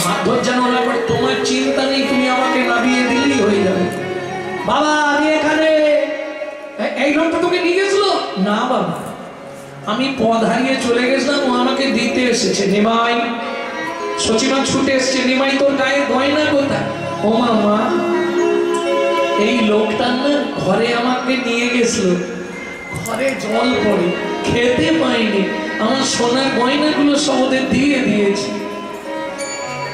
হাত ধর যেন না করে। তোমার চিন্তা নেই, তুমি আমাকে নামিয়ে দিলেই হয়ে যাবে। বাবা আমি এখানে, এই লোকটা তোকে নিয়ে গেছিল না বাবা, আমি পথ হারিয়ে চলে গেছিলাম, ও আমাকে দিতে এসেছে। নিমাই, সচিমা ছুটে এসছে, নিমাই তোর গায়ে গয়না কোথায়? ও মা, এই লোকটার না ঘরে আমাকে নিয়ে গেছিল, ঘরে জল পড়ে, খেতে পাইনি, আমার সোনার গয়নাগুলো সব ওদের দিয়ে দিয়েছি।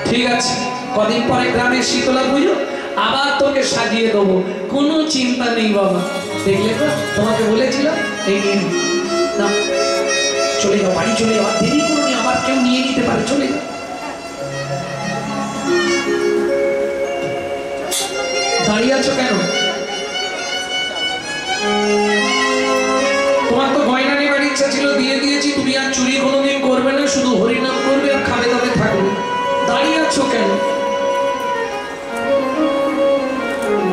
ঠিক আছে, কদিন পরে গ্রামে শীতলা পুজো, আবার তোকে সাজিয়ে দেবো, কোনো চিন্তা নেই বাবা। দেখলে তো, তোমাকে বলেছিলাম। এই নিন না, চলে যাও, বাড়ি চলে যাও, দেরি করুন, আবার কেউ নিয়ে নিতে পারে, চলে যাও। দাঁড়িয়ে আছো কেন? তোমার তো গয়না নেবার ইচ্ছা ছিল, দিয়ে দিয়েছি, তুমি আর চুরি কোনোদিন করবে না, শুধু হরিনাম করবে আর খাবে দাবে থাকবে। দাঁড়িয়ে আছো কেন?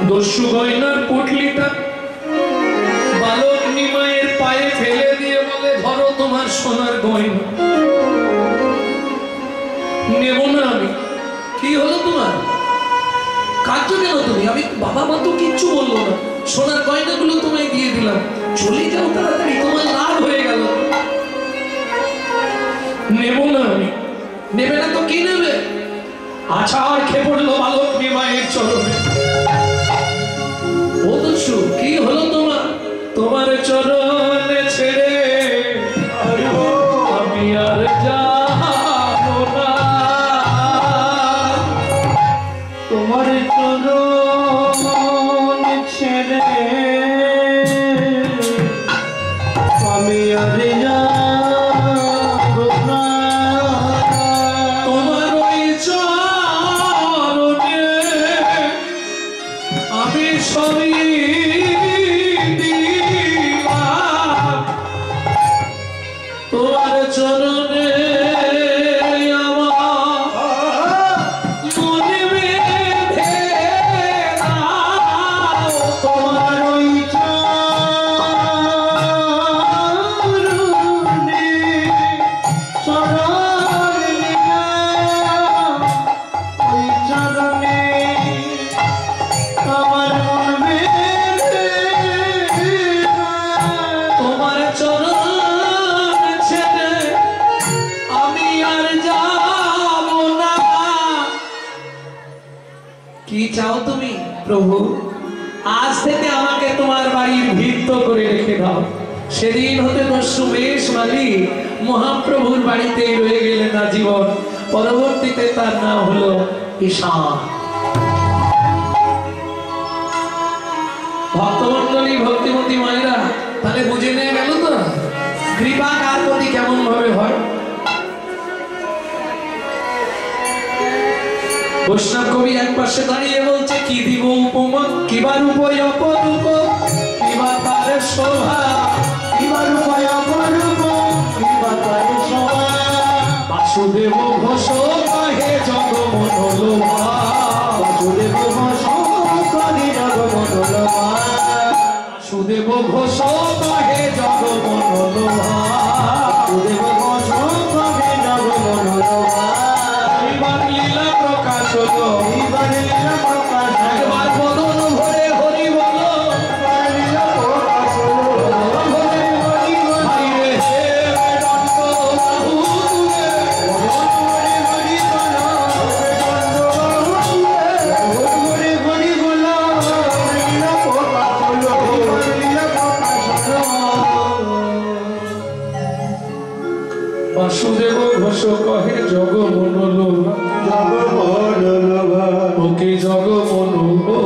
দস্যু গয়নার পুটলিটা বালক নিমাইয়ের পায়ে ফেলে দিয়ে বলে, ধরো তোমার সোনার গয়না। নেব না আমি। কি হলো তোমার? কাঁদছো কেন তুমি? আমি বাবা মা তো কিচ্ছু বললো না, সোনার গয়নাগুলো তোমায় দিয়ে দিলাম, চলে যাও তাড়াতাড়ি, তোমার লাভ হয়ে গেল। নেব না আমি। নেবে না তো কি নেবে? আছাড় খেয়ে পড়লো বালক নিমাইয়ের চরণে। ও দস্যু, কি হলো তোমার? তোমার চরণে ছেড়ে আমি আর যাবো না, তোমার চরণ ছেড়ে আমি আর যাবো না, তোমার ওই চরণে আমি সবই দিলাম, তোমার চরণে চাও তুমি? প্রভু, আজ থেকে আমাকে তোমার বাড়ির ভিত্ত করে রেখে দাও। সেদিন হতে দস্যু বেশ মালিক মহাপ্রভুর বাড়িতে রয়ে গেলেন আজীবন। পরবর্তীতে তার নাম হলো ঈশান। ভক্তমন্ডলী, ভক্তিমতী মায়েরা, তাহলে বুঝে নিয়ে গেল তো কৃপা কার প্রতি কেমন ভাবে হয়। বৈষ্ণব কবি এক পাশে দাঁড়িয়ে বলছে, কি দিব উপমা, কিবা রূপ অপরূপ, কিবা তার শোভা, কিবা রূপ অপরূপ, কিবা তার শোভা, বাসুদেব ঘোষ কহে জগমনোলোভা, বাসুদেব ঘোষ কহে জগমনোলোভা, বাসুদেব ঘোষ কহে জগমনোলোভা, বাসুদেব ঘোষ কহে জগমনোলোভা। লীলা প্রকাশ হলো, লীলা প্রকাশ, একবার বদন ভরে হরি বলো, লীলা প্রকাশ হলো, হরি হরি হরি হে দণ্ড বাহু তুলে, হরি হরি বলো, দণ্ড বাহু তুলে, হরি হরি বলো, লীলা প্রকাশ হলো, লীলা প্রকাশ হলো। বাসুদেব ঘোষ কহে জগমনোলোভা, জগমনোলোভা, ওকে জগমনোলোভা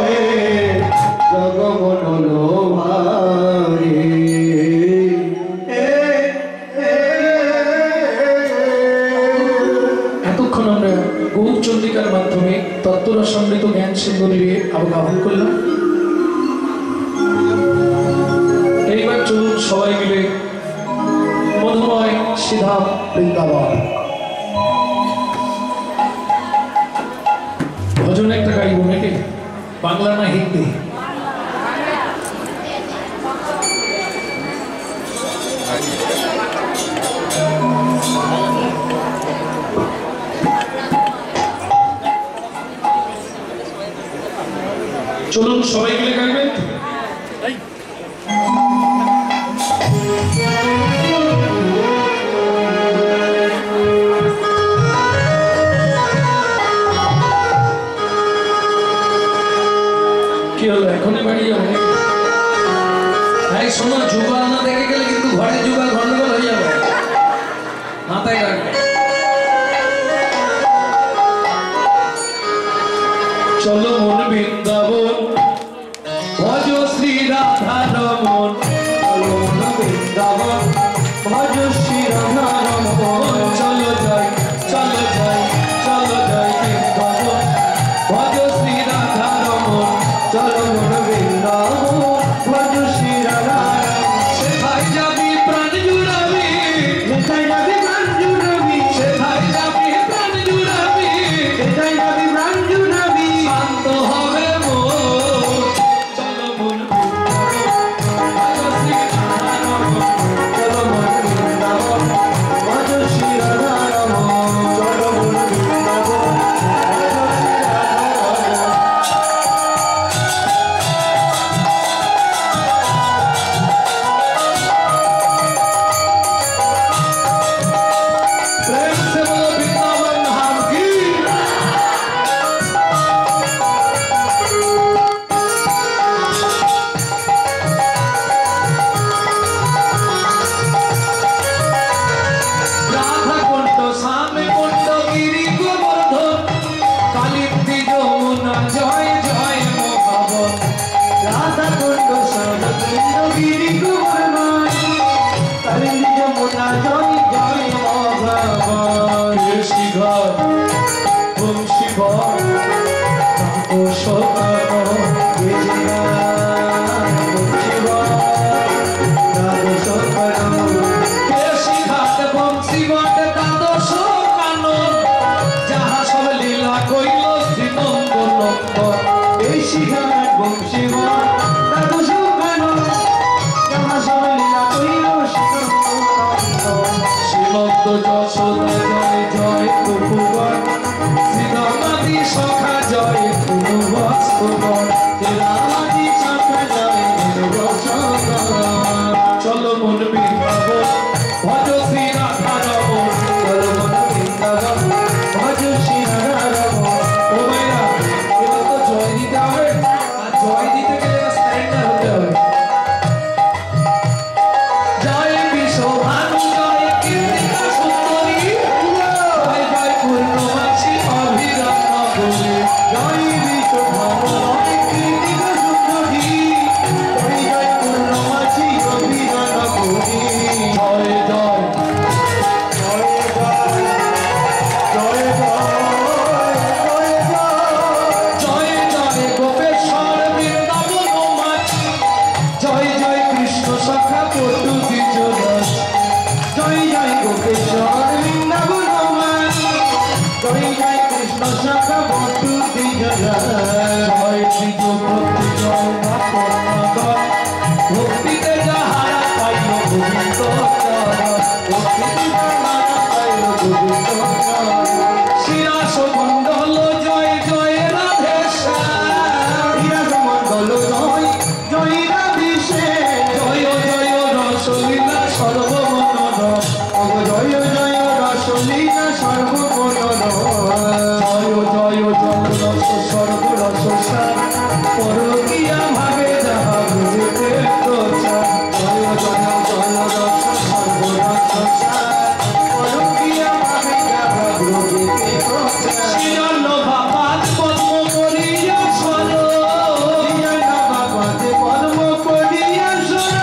হে জগমনোলোভা। এতক্ষণ আমরা গৌর চন্দ্রিকার মাধ্যমে তত্ত্বরা সমৃদ্ধ জ্ঞান সিন্ধু নিয়ে আহ্বান করলাম। এইবার চলুন সবাই মিলে মধুময় সিধা বৃন্দাবন ভজন একটা গাইব নাকি? বাংলা না হিন্দি? চলুন সবাই মিলে গাইবেন। কি হলো, এখনই বাড়ি যাবে? এই শোনো, যুগল না দেখে গেলে কিন্তু ঘরে যুগল গন্ডগোল হয়ে যাবে, মাথায় রাখবে। চলো মন বৃন্দাবন, ভজ শ্রী রাধা রমন। চলো মন বৃন্দাবন, ভজ শ্রী রাধা রমন। চলো যাই, চলো যাই, চলো যাই বৃন্দাবন, ভজ শ্রী রাধা রমন। চলো মন বৃন্দাবন, ভজ শ্রী রাধা রমন। সেথায় যাবি প্রাণ জুড়াবি, সেথায় যাবি প্রাণ জুড়াবি, সেথায় যাবি প্রাণ জুড়াবি, সেথায় যাবি প্রাণ জুড়াবি। শান্ত হবে মন, চলো মন বৃন্দাবন, চলো মন বৃন্দাবন, ভজ শ্রী রাধা রমন। চলো মন বৃন্দাবন, प्रेम से बोलो वृंदावन धाम की। राधा कुंड सामे कुंड गिरी गोवर्धन, कालिंदी যমুনা জয় জয় মহাবন। রাধা কুন্ড সামে কুন্ড গিরি গোবর্ধন, কালিন্দি যমুনা জয় জয় মহাবন। শিঘর ওম শিব ও শোকাম বেজনা, ওম শিব রাধা শোকাম। কেশি ঘাট বংশী বট দ্বাদশ কানন, যাহা সব লীলা কইল শ্রী নন্দনন্দন। কেশি ঘাট বংশী বট দ্বাদশ কানন, যাহা সব লীলা কইল শ্রী নন্দনন্দন। শ্রীমন্ত যশোদা জয় জয় কুকুবন, শ্রীরামাদি সখা জয় কুমুবৎসবন, শ্রীরামাদি সখা জয় কুমুবৎসবন। চলো মন বৃন্দাবন, ভজ শ্রী রাধা রমন। চলো মন বৃন্দাবন, ভজ শ্রী রাধা রমন। ও ভাইরা, এবার তো জয় দিতে হবে, আর জয় দিতে গেলে স্ট্যান্ডার্ড হতে হবে। জয় বিশ্বভানু, জয় কীর্তিকা সুন্দরী, জয় জয় পূর্ণমাসী অভিরাম নগরী। জয় বিশ্বভানু, জয় কীর্তিকা সুন্দরী, জয় জয় পূর্ণমাসী অভিরাম নগরী। জয় জয় জয় জয় জয় জয় জয় গোপেশ্বর বৃন্দাবন মাঝি, জয় জয় কৃষ্ণ সখা পটু দ্বিজরস। জয় জয় গোপেশ্বর বৃন্দাবন মাঝি, জয় জয় কৃষ্ণ সখা পটু দ্বিজরস। জয় দ্বিজ ভক্তি জয় নাথ, ভক্তিতে যাহারা পাইল গোবিন্দ চরণ, ভক্তিতে যাহারা পাইল গোবিন্দ চরণ। শিরাস মণ্ডল জয় জয় রাধেশ্যাম, শিরাস মণ্ডল জয় জয় রাধেশ্যাম। জয় জয় রসলীলা সর্বমনোরম, জয় জয় রসলীলা সর্বমনোরম। জয় জয় জল রস সর্বরস সার, পরকিয়া ভাবে যাহা বুঝিতে প্রচার। জয় জয় জল রস সর্বরস সার, পরকিয়া ভাবে যাহা বুঝিতে প্রচার। শ্রীরন্ন বাবাজ পদ্ম করিয়া সর, শ্রীরন্ন বাবাজ পদ্ম করিয়া সর।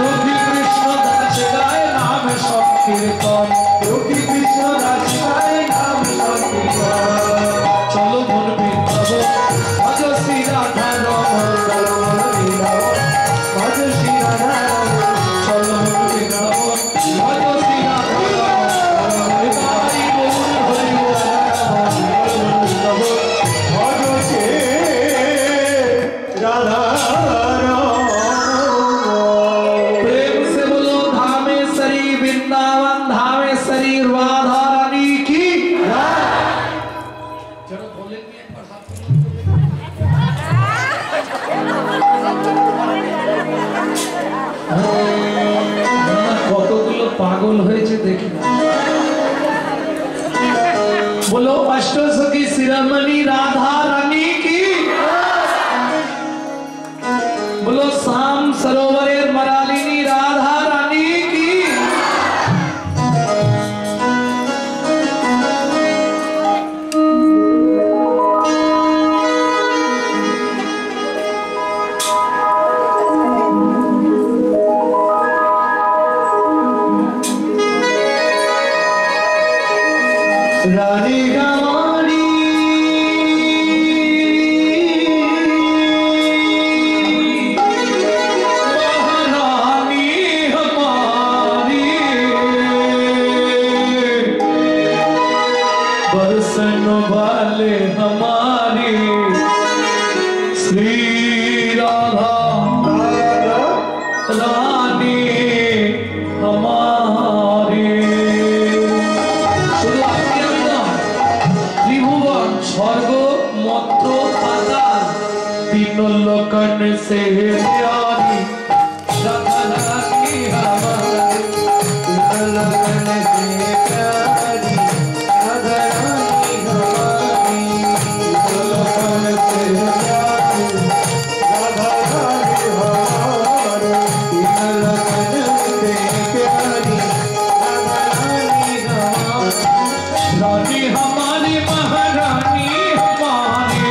রবি কৃষ্ণ দাস গায় নাম সংকীর্তন, রবি কৃষ্ণ দাস গায় নাম সংকীর্তন। চলো মন বৃন্দাবন, ভজ শ্রী রাধা রমন। চলো মন বৃন্দাবন, ভজ শ্রী রাধা রমন। চলো কতগুলো পাগল হয়েছে দেখি না। बोलो अष्टसखी शिरोमणि राधा रानी की, बोलो शाम सरोवरेर मरालिनी राधा रानी की। रानी हमारी महारानी हमारी, बरसन वाले हमारी श्री राधा रानी हमारी। स्वर्ग मत्र पाताल तीनों लोकन से प्यारी राधा रानी हमारी, तीनों लोकन से प्यारी राधा रानी हमारी, तीनों लोकन से प्यारी राधा रानी हमारी, तीनों लोकन से प्यारी राधा रानी हमारी। रानी हमारी महारानी हमारी,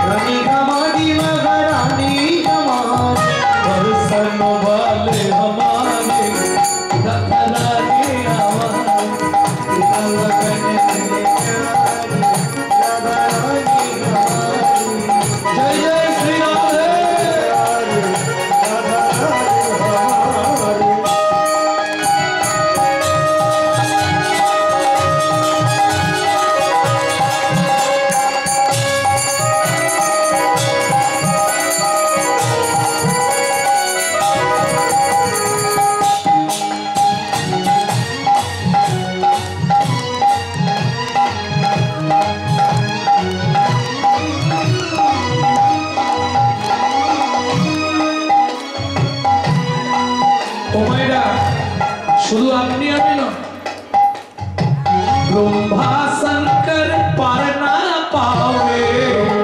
रानी हमारी महारानी हमारी, बरसन वाले हमारे राधा रानी हमारी, तीनों लोकन से प्यारी राधा रानी हमारी। जय जय श्री राधे राधा रानी हमारी। শুধু আপনি আমি না, ব্রহ্মা শঙ্কর পার না পাবে,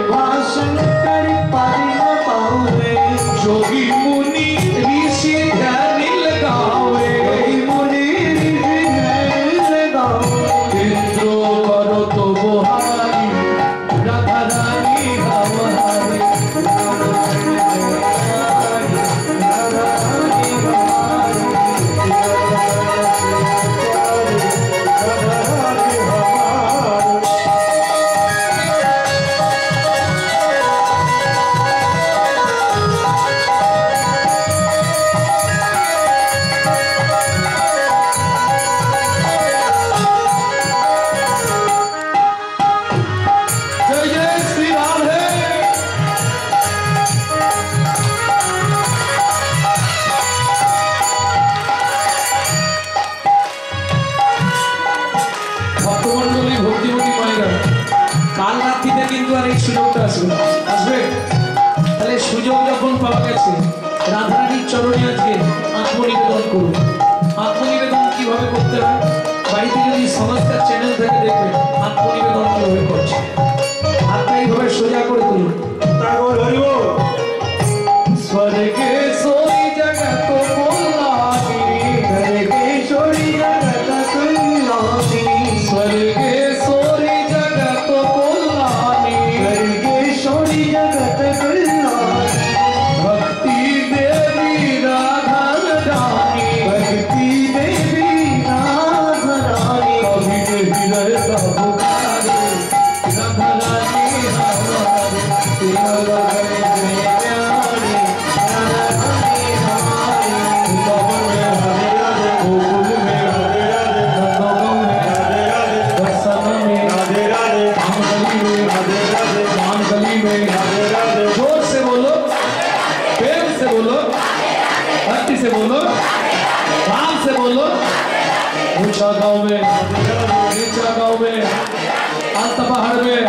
ব্রহ্মা শঙ্কর পার না পাবে, যোগী মুনি ঋষি ধ্যান लगावे, মুনি ঋষি ধ্যান लगावे, इंद्र करो तो बहारी राधा रानी हमारी, राधा रानी हमारी। কাল রাত্রিতে কিন্তু আর এই সুযোগটা আসবে না, আসবে। তাহলে সুযোগ যখন পাওয়া গেছে, রাধারানীর চরণে আজকে আত্মনিবেদন করুন। আত্মনিবেদন কিভাবে করতে হয়, বাড়িতে যদি সংস্কার চ্যানেল থেকে দেখবেন আত্মনিবেদন কিভাবে করছে, হাতটা এইভাবে সোজা করে তুলুন। স্বর্গে সোই জগত কল্যাণী, স্বর্গে সোই জগত কল্যাণী, স্বর্গে সোই জগত কল্যাণী, স্বর্গে সোই জগত কল্যাণী, ভক্তি দেবী রাধা রানী, ভক্তি দেবী রাধা রানী, কবি হৃদয় সবুকারে রাধা রানী हमारी, तीनों लोकन से प्यारी राधा रानी हमारी। गोकुल में राधे राधे, गोकुल में राधे राधे, नंदों में राधे राधे, बरसाना में राधे राधे, रामगली में राधे राधे, मानगली में राधे राधे। जोर से बोलो, प्रेम से बोलो, भक्ति से बोलो, भाव से बोलो। ऊंचा गाँव में, नीचा गाँव में, आस्था पहाड़ में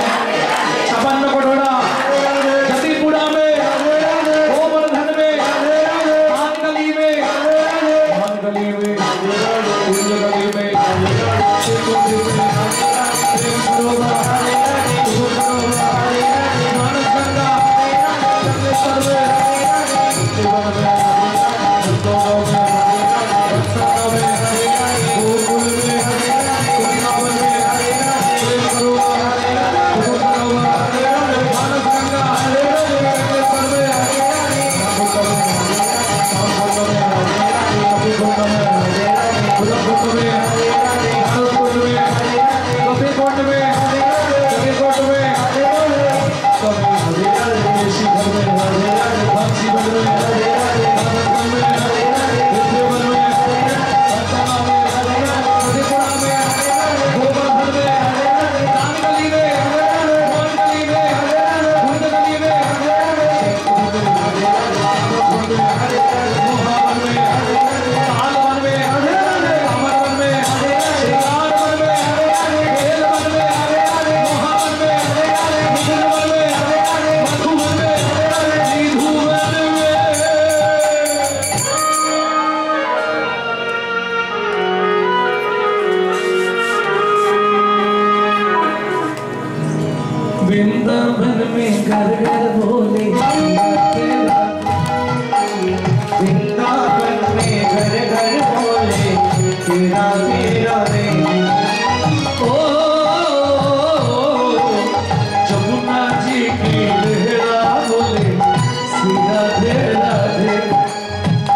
वृंदावन में घर घर बोले, वृंदावन में घर घर बोले तेरा मेरा रे। ओ जमुना जी की लहरा बोले सीधा तेरा रे।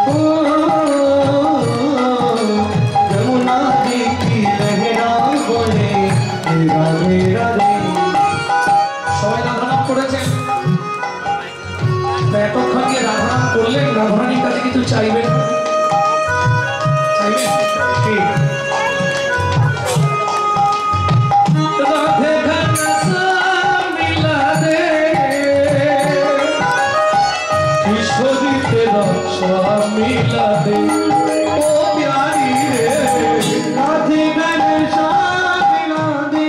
ओ जमुना जी की लहरा बोले तेरा मेरा रे। সবাই রাধানাম করেছেন, এতক্ষণ গিয়ে রাধানাম করলেন, রাধারানীর কাছে কিছু চাইবেন? চাইবেন কি? রাধে ঘন সা মিলা দে, কিশোরী তেরা সা মিলা দে, ও প্যারি রে। রাধে ঘন সা মিলা দে,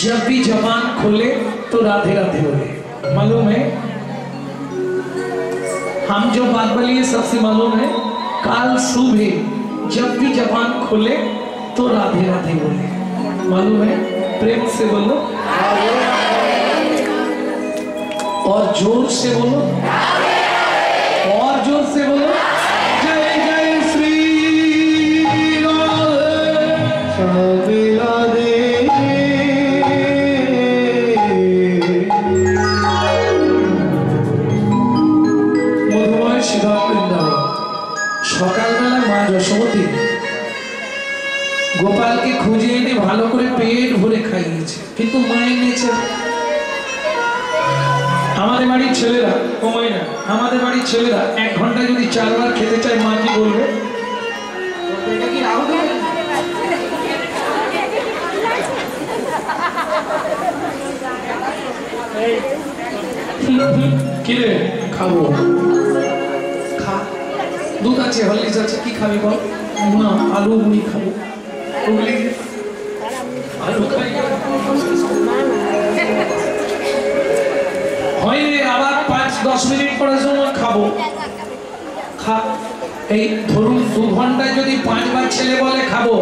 जब भी जबान खोले तो राधे राधे बोले। मालूम है हम जो बात बोली है सबसे मालूम है। काल सुबह जब भी जबान खोले तो राधे राधे बोले। मालूम है? प्रेम से बोलो और जोर से बोलो और जोर से बोलो। जय जय श्री राधे राधे। সকালবেলা মা যশোমতী গোপালকে খুঁজে এনে ভালো করে পেট ভরে খাইয়েছে, কিন্তু মায়ের নেচার। আমাদের বাড়ির ছেলেরা কমাই না, আমাদের বাড়ির ছেলেরা 1 ঘন্টায় যদি 4 বার খেতে চায় মা কি বলবে? কিরে খাবো, খা, দুধ আছে, হরলিক্স আছে, কি খাবি বল? না, আলু মুড়ি খাবো। আলু খাই হয়নি, আবার 5-10 মিনিট পরে সময় খাবো। খা, এই ধরুন 2 ঘন্টায় যদি 5 বার ছেলে বলে খাবো,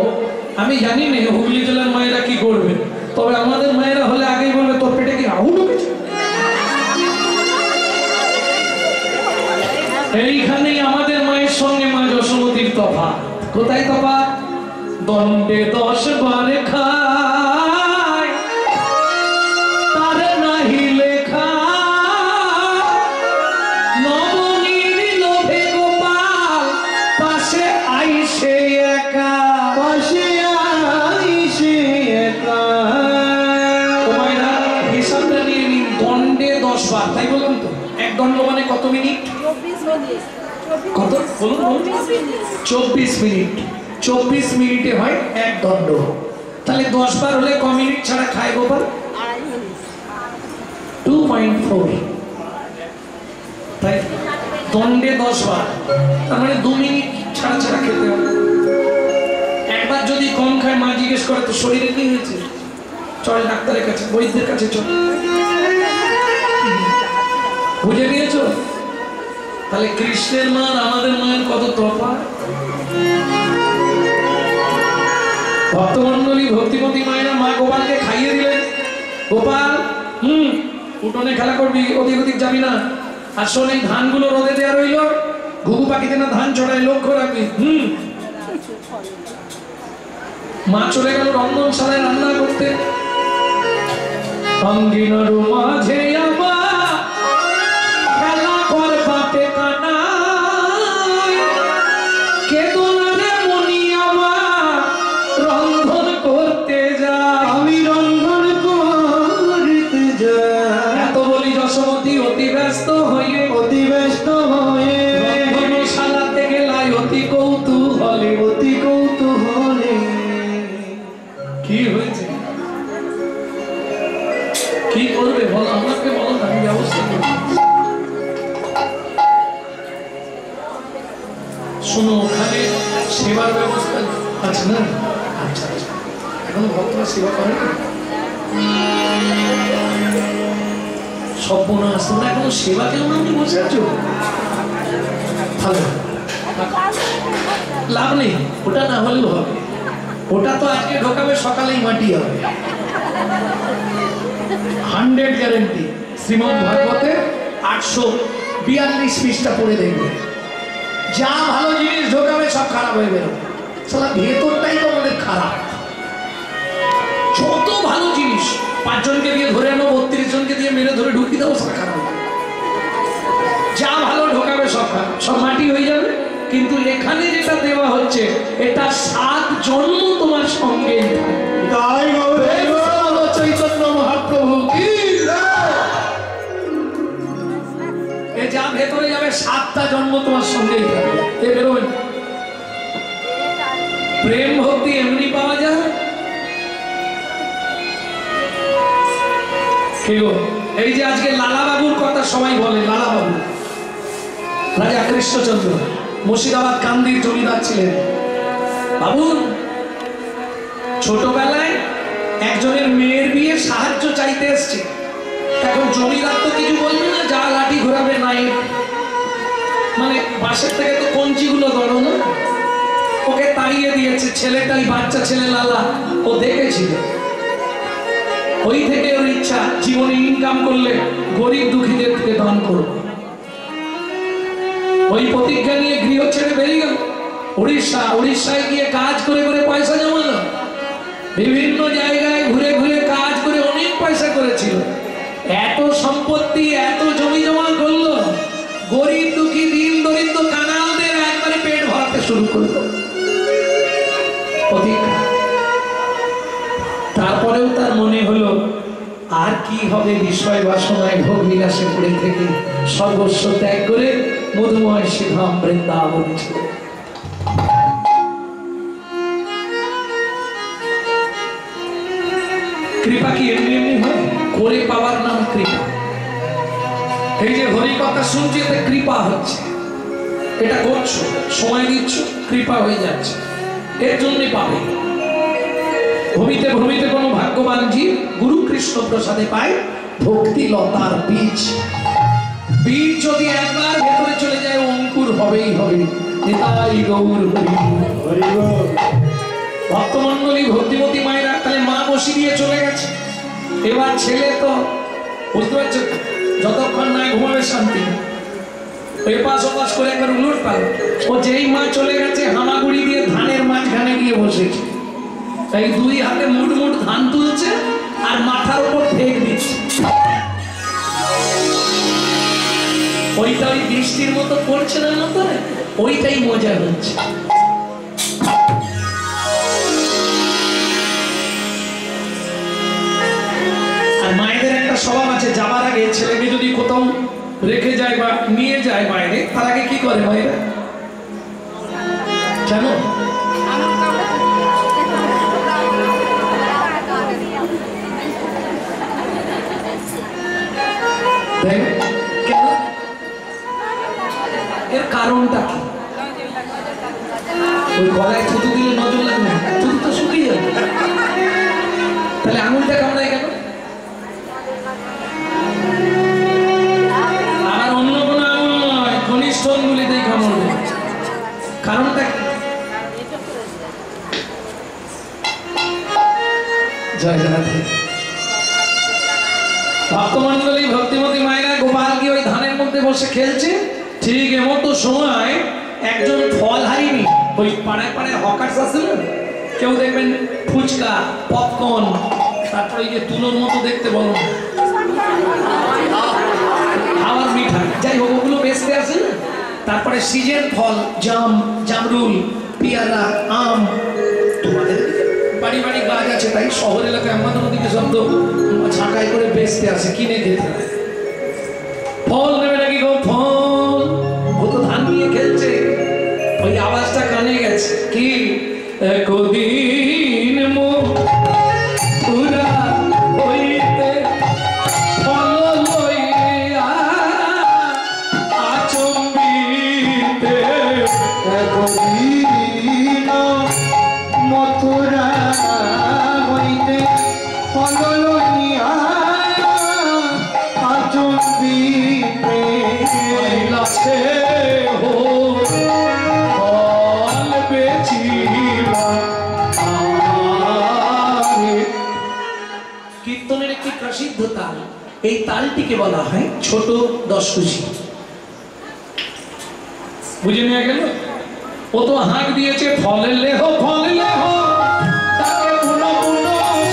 আমি জানি না হুগলি জেলার মায়েরা কি করবে, তবে আমাদের মায়েরা হলে আগেই বলবে তোর পেটে কি রাহু ঢুকেছে। এইখানেই আমাদের মায়ের সঙ্গে মা যশোমতীর তফাৎ। কোথায় তফাৎ? দণ্ডে 10 বার খায় তার নাহি লেখা, নবনীর লোভে গোপাল পাশে আইসে একা, পাশে আইসে একা। তোমারা হিসাবটা নিয়ে নিন, দণ্ডে 10 বার, তাই বললাম তো। 1 দণ্ড মানে কত মিনিট? 24 মিনিট। কত বলুন? 24 মিনিট। 24 মিনিটে হয় 1 দণ্ড। তাহলে 10 বার হলে ক মিনিট ছাড়া খায় গোপাল? 2.4। তাই দণ্ডে 10 বার, তার মানে 2 মিনিট ছাড়া ছাড়া খেতে হবে। একবার যদি কম খায় মা জিজ্ঞেস করে তো শরীরে কি হয়েছে? চল ডাক্তারের কাছে, বৈদ্যের কাছে চল। বুঝে নিয়েছো? তাহলে কৃষ্ণের মা আর আমাদের মায়ের কত তফাৎ। ভক্তমন্ডলী ভক্তিমতী মায়েরা মা গোপালকে খাইয়ে দিলেন। গোপাল, উঠোনে খেলা করবি, ওদিক ওদিক যাবি না। আর শোন, এই ধানগুলো রোদে দেওয়া রইল, ঘুঘু পাখিতে না ধান ছড়ায়, লক্ষ্য রাখবি। মা চলে গেল রন্ধনশালায় রান্না করতে। অঙ্গিনার মাঝে খেলা কর বাপে কানা, কেদনারে মনি আমার রন্ধন করতে যা, আমি রন্ধন করতে যা। এত বলি যশোমতী অতি ব্যস্ত হয়ে রন্ধনশালাতে গেলাই অতি কৌতূহলে, অতি কৌতূহলে। কি হয়েছে, কি করবে বল, আমাকে বলো না, আমি ব্যবস্থা করব। শোনো, ওখানে সেবার ব্যবস্থা আছে না? আচ্ছা আচ্ছা, এখন ভক্তরা সেবা করে না? সর্বনাশ, তোমরা এখনো সেবা কেউ নামে বসে আছো? ভালো, লাভ নেই, ওটা না হলেও হবে। ওটা তো আজকে ঢোকাবে, সকালেই মাটি হবে, 100 গ্যারেন্টি। শ্রীমদ ভাগবতে 842 পৃষ্ঠা পড়ে দেখবে, যা ভালো জিনিস ঢোকাবে সব খারাপ হয়ে বেরোবে। সালা ভেতরটাই তো আমাদের খারাপ। যত ভালো জিনিস 5 জনকে দিয়ে ধরে আনো, 32 জনকে দিয়ে মেরে ধরে ঢুকিয়ে দাও, সব খারাপ হবে। যা ভালো ঢোকাবে সব খারাপ, সব মাটি হয়ে যাবে। কিন্তু এখানে যেটা দেওয়া হচ্ছে, এটা 7 জন্ম তোমার সঙ্গে তাই চৈতন্য মহাপ্রভু কি যা ভেতরে যাবে, 7টা জন্ম তোমার সঙ্গেই থাকবে, এ বেরোবেন। প্রেম ভক্তি এমনি পাওয়া যায়। এই যে আজকে লালা বাবুর কথা সবাই বলে, লালা বাবু রাজা কৃষ্ণচন্দ্র মুর্শিদাবাদ কান্দির জমিদার ছিলেন। বাবু ছোটবেলায় একজনের মেয়ের বিয়ে সাহায্য চাইতে এসছে। এখন জমিদার তো কিছু বলবে না, যা লাঠি ঘোরাবে নাই, মানে বাসের থেকে তো কঞ্চিগুলো ধরো না, ওকে তাড়িয়ে দিয়েছে। ছেলেটাই বাচ্চা ছেলে লালা, ও দেখেছিল। ওই থেকে ওর ইচ্ছা, জীবনে ইনকাম করলে গরিব দুঃখীদের থেকে দান করবো। ওই প্রতিজ্ঞা নিয়ে গৃহ ছেড়ে বেরিয়ে গেল উড়িষ্যায় গিয়ে কাজ করে করে পয়সা জমালো। বিভিন্ন জায়গায় ঘুরে ঘুরে কাজ করে অনেক পয়সা করেছিল। এত সম্পত্তি, এত জমি জমা করলো, গরিব দুঃখী দিন দরিদ্র কানালদের একবারে পেট ভরাতে শুরু করলো। তারপরেও তার মনে হলো, আর কি হবে বিষয় বাসনায় ভোগ বিলাসে পড়ে থেকে সর্বস্ব ত্যাগ করে মধুময় শ্রীধাম বৃন্দাবনে ছিল। কৃপা কি এমনি এমনি হয়? করে পাওয়ার নাম কৃপা। এই যে হরি কথা শুনছি, এতে কৃপা হচ্ছে। এটা করছো, সময় দিচ্ছ, কৃপা হয়ে যাচ্ছে, এর জন্যই পাবে। ভূমিতে ভূমিতে কোনো ভাগ্যবান জীব গুরু কৃষ্ণ প্রসাদে পায় ভক্তি লতার বীজ। বীজ যদি একবার ভেতরে চলে যায়, অঙ্কুর হবেই হবে। নিতাই গৌর হরি বল। ভক্তমন্ডলী ভক্তিমতী মায়েরা তাহলে মা বসি দিয়ে চলে গেছে। এবার ছেলে তো বুঝতে পারছো, যতক্ষণ না ঘুমাবে শান্তি, এপাশ ওপাশ করে একবার উলট পাল। ও যেই মা চলে গেছে, হামাগুড়ি দিয়ে ধানের মাঝখানে গিয়ে বসেছে। তাই 2 হাতে মুঠ মুঠ ধান তুলছে আর মাথার উপর ফেক দিচ্ছে। ওইটা ওই বৃষ্টির মতো পড়ছে না মতো, ওইটাই মজা হচ্ছে। আর মায়েদের একটা স্বভাব আছে, যাবার আগে ছেলেকে যদি কোথাও রেখে যায় বা নিয়ে যায় বাইরে, তার আগে কি করে মায়েরা জানো? এর কারণটা কি? ওই গলায় থুতু দিলে নজর লাগবে, থুতু তো শুকিয়ে যাবে। তাহলে আঙুলটাকে আমরা জয় রাধে। ভক্তমন্ডলী ভক্তিমতী মায়েরা গোপাল কি ওই ধানের মধ্যে বসে খেলছে, ঠিক এমতো সময় একজন ফল হারিনি ওই পাড়ায় পাড়ায় হকার্স আছে না, কেউ দেখবেন ফুচকা পপকর্ন, তারপরে এই যে তুলোর মতো দেখতে বলো খাওয়ার মিঠাই, যাই হোক ওগুলো বেচতে আসে না। তারপরে সিজন ফল জাম, জামরুল, পেয়ারা, আম। তোমাদের বাড়ি বাড়ি গাছ আছে, তাই শহর এলাকায় আমাদের ওদিকে শব্দ ছাঁকাই করে বেচতে আসে, কিনে খেতে হয়। ফল নেবে নাকি গো? ফল। ও তো ধান নিয়ে খেলছে, ওই আওয়াজটা কানে গেছে কি একদিন মথুরা হইতে ফল লইয়া আচম্বিতে, একদিন মথুরা হইতে ফল লইয়া আচম্বিতে, লাস্টে হো ফল বেচিবা। কীর্তনের একটি প্রসিদ্ধ তাল, এই তালটিকে বলা হয় ছোট দশকুশি। বুঝে নিয়ে গেল? ও তো হাঁক দিয়েছে ফলের লেহ, ফলের লেহ তাকে পুনঃ পুনঃ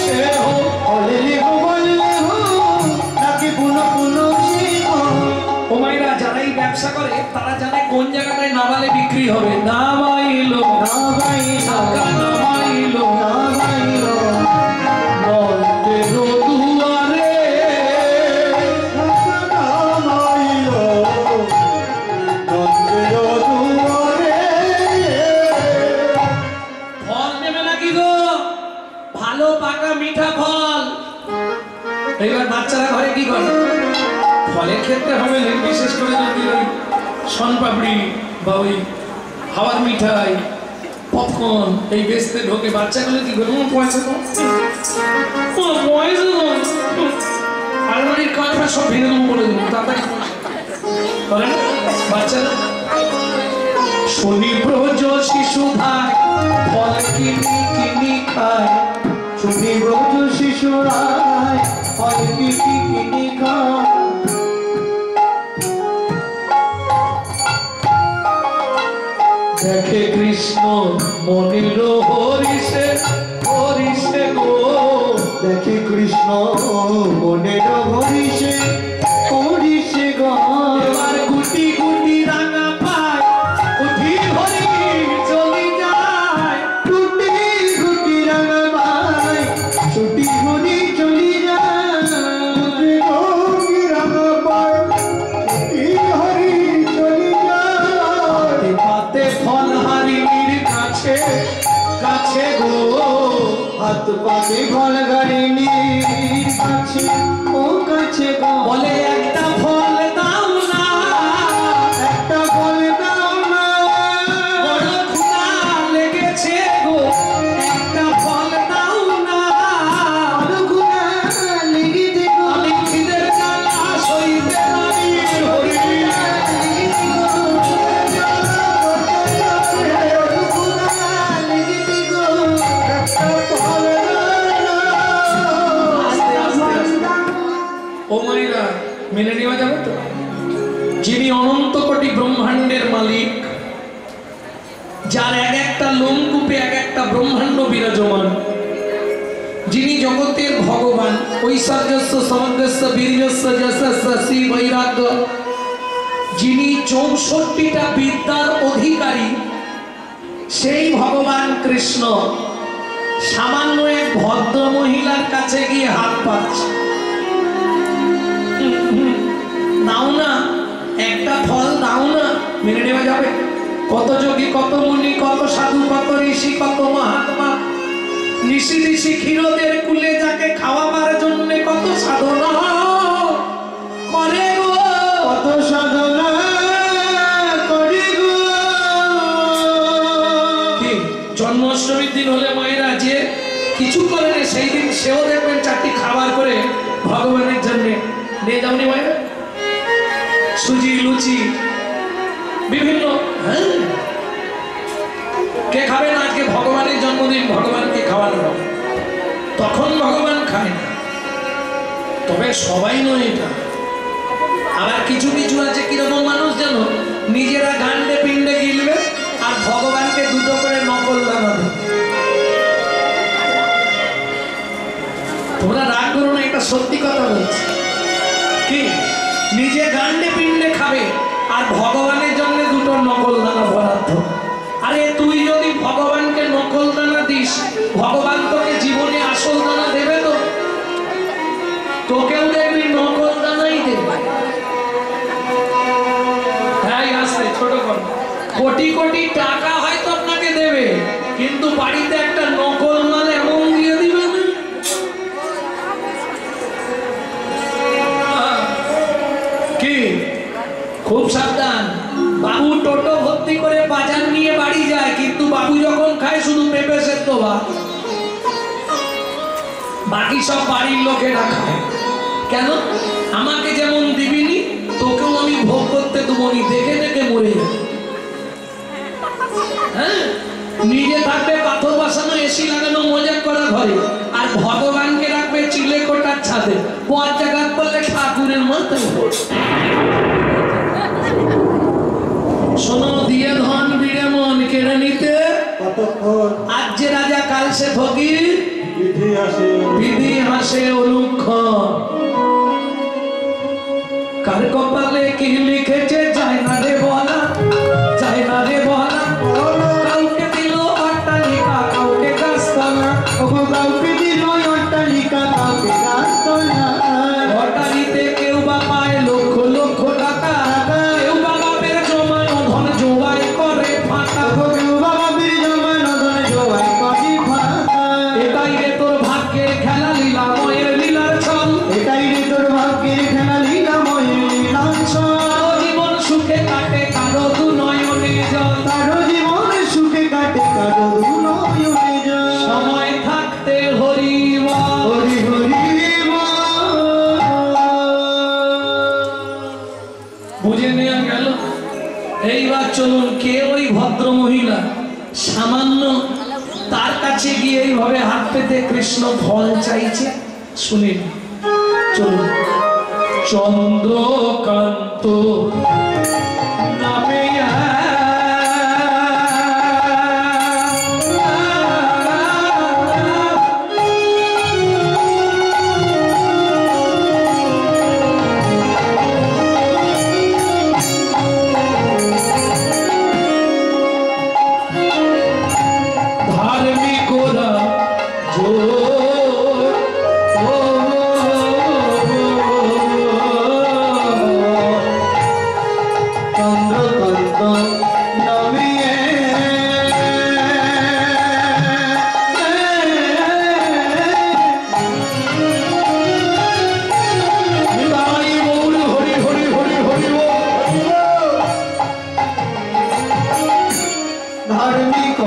সেহ, ফলের লেহ তাকে পুনঃ পুনঃ সেহ। ও মায়েরা যারা এই ব্যবসা করে তারা জানে কোন জায়গাটায় নামালে বিক্রি হবে। নামাইলো টাকা নামাইলো নন্দের দুয়ারে, ফল নেবে নাকি গো? ভালো পাকা মিঠা ফল। এইবার বাচ্চারা ঘরে কি করে? ফলের ক্ষেত্রে হবে না, বিশেষ করে যদি ওই শনপাপড়ি বা ওই হাওয়ার মিঠাই পপকর্ন এই বেচতে ঢোকে, বাচ্চাগুলো কি করে? পয়সা কম, পয়সা কম, আলমারির কাঠা সব ভেঙে দেবো বলে দেবো, তাড়াতাড়ি করে না বাচ্চারা। শনি ব্রজ শিশু ভাই ফল কিনি কিনি খায়, শুনি ব্রজ শিশুরায় ফল কিনি কিনি খায়। দেখে কৃষ্ণ মনির হরিষে হরিষে গো, দেখে কৃষ্ণ মনের হরিষে হরিষে গায়। এবার গুটি গুটি রাঙা পায় উঠি হরি চলি যায়, গুটি গুটি রাঙা পায় ছুটি হরি চলি যায়। গুটি গুটি রাঙা পায় ছুটি হরি চলি যায়। পাতে ফল হারিণীর কাছে কাছে গো, হাত পাতে ফল গাড়িনীর কাছে ও কাছে গো। বলে একটা ফল দাও না, একটা ফল দাও না, বড় ক্ষুধা লেগেছে গো, একটা ফল দাও না, আলুগুনা লেগেছে গো। আমি খিদের জ্বালা সইতে পারি হরি। ও মায়েরা মেনে নেওয়া যাবে তো? যিনি অনন্ত কোটি ব্রহ্মাণ্ডের মালিক, যার এক একটা লোমকূপে এক একটা ব্রহ্মাণ্ড বিরাজমান, যিনি জগতের ভগবান, ঐশ্বর্যস্য সমগ্রস্য বীর্যস্য যশস্য শ্রী বৈরাগ্য, যিনি 64টা বিদ্যার অধিকারী, সেই ভগবান কৃষ্ণ সামান্য এক ভদ্র মহিলার কাছে গিয়ে হাত পাচ্ছে, দাও না একটা ফল দাও না, মেনে নেওয়া যাবে? কত যোগী, কত মুনি, কত সাধু, কত ঋষি, কত মহাত্মা, ঋষি ঋষি ক্ষীরদের কুলে যাকে খাওয়াবার জন্য কত সাধনা করে গো, কত সাধনা করে গো। কি জন্মাষ্টমীর দিন হলে মায়েরা যে কিছু করে না, সেই দিন সেও দেখবেন 4টি খাবার করে ভগবানের জন্য নিয়ে যাওনি মায়েরা, সুজি লুচি বিভিন্ন। কে খাবে না? আজকে ভগবানের জন্মদিন, ভগবানকে খাওয়ানো হবে, তখন ভগবান তবে সবাই নয় এটা। আবার কিছু কিছু আছে কিরকম মানুষ জানো, নিজেরা গান্ডে পিণ্ডে গিলবে আর ভগবানকে দুটো করে নকল বানাবে। তোমরা রাগ করো না, এটা সত্যি কথা বলছি। কি নিজে গান্ডে পিণ্ডে খাবে আর ভগবানের জন্য দুটো নকল দানা বরাদ্দ। আরে তুই যদি ভগবানকে নকল দানা দিস, ভগবান তোকে জীবনে আসল দানা দেবে? তো তোকেও দেখবি নকল দানাই দেবে। হ্যাঁ আসতে ছোট কর, কোটি কোটি টাকা হয়তো আপনাকে দেবে, কিন্তু বাড়িতে একটা নকল মাল এমন দিয়ে দিবে না। কি খুব সাবধান। বাবু টোটো ভর্তি করে বাজার নিয়ে বাড়ি যায়, কিন্তু বাবু যখন খায় শুধু পেঁপে সেদ্ধ ভাত, বাকি সব বাড়ির লোকেরা খায়। কেন? আমাকে যেমন দিবিনি তোকেও আমি ভোগ করতে দেবনি, দেখে দেখে মরে যাবে। হ্যাঁ, নিজে থাকবে পাথর বসানো এসি লাগানো মজা করা ঘরে, আর ভগবানকে রাখবে চিলে কোটার ছাদে, পঞ্চাঘাত করলে ঠাকুরের মাথায়। শোনো, দিয়ে ধন বিড়ে মন কেড়ে নিতে কতক্ষণ আজ যে রাজা কাল সে ফকির, বিধি হাসে অলুক্ষণ। কার কপালে কি লিখেছে যায় না রে বলা, যায় না রে বলা। কাউকে দিল অট্টালিকা, কাউকে গাছতলা, কাউকে দিল অট্টালিকা, কাউকে গাছতলা। অট্টালিতে কেউ বা পায় লক্ষ লক্ষ টাকা, কেউ বা বাপের জমানো ধন জোয়াই করে ফাঁকা। কেউ বাবা বীর জমানো ধন জোয়াই করে ফাঁকা। এটাই রে তোর ভাগ্যের খেলা, লীলাময়ের লীলার ছল। এটাই রে তোর ভাগ্যের খেলা, লীলাময়ের লীলার ছল। কারো জীবন সুখে কাটে, কারো দু নয়নে জল। কারো জীবন সুখে কাটে, কারো দু নয়নে জল। সময় থাকতে হরি বল। হরি হরি বল। বুঝে নেওয়া গেল। এইবার চলুন, কে ওই ভদ্র মহিলা সামান্য তার কাছে গিয়ে এইভাবে হাত পেতে কৃষ্ণ ফল চাইছে, শুনিন। চলুন। চন্দ্রকান্ত নামে ধার্মিক ওরা চন্দ্রকান্ত নামিয়ে নিতাই গৌর হরি হরি হরি হরি ধার্মিক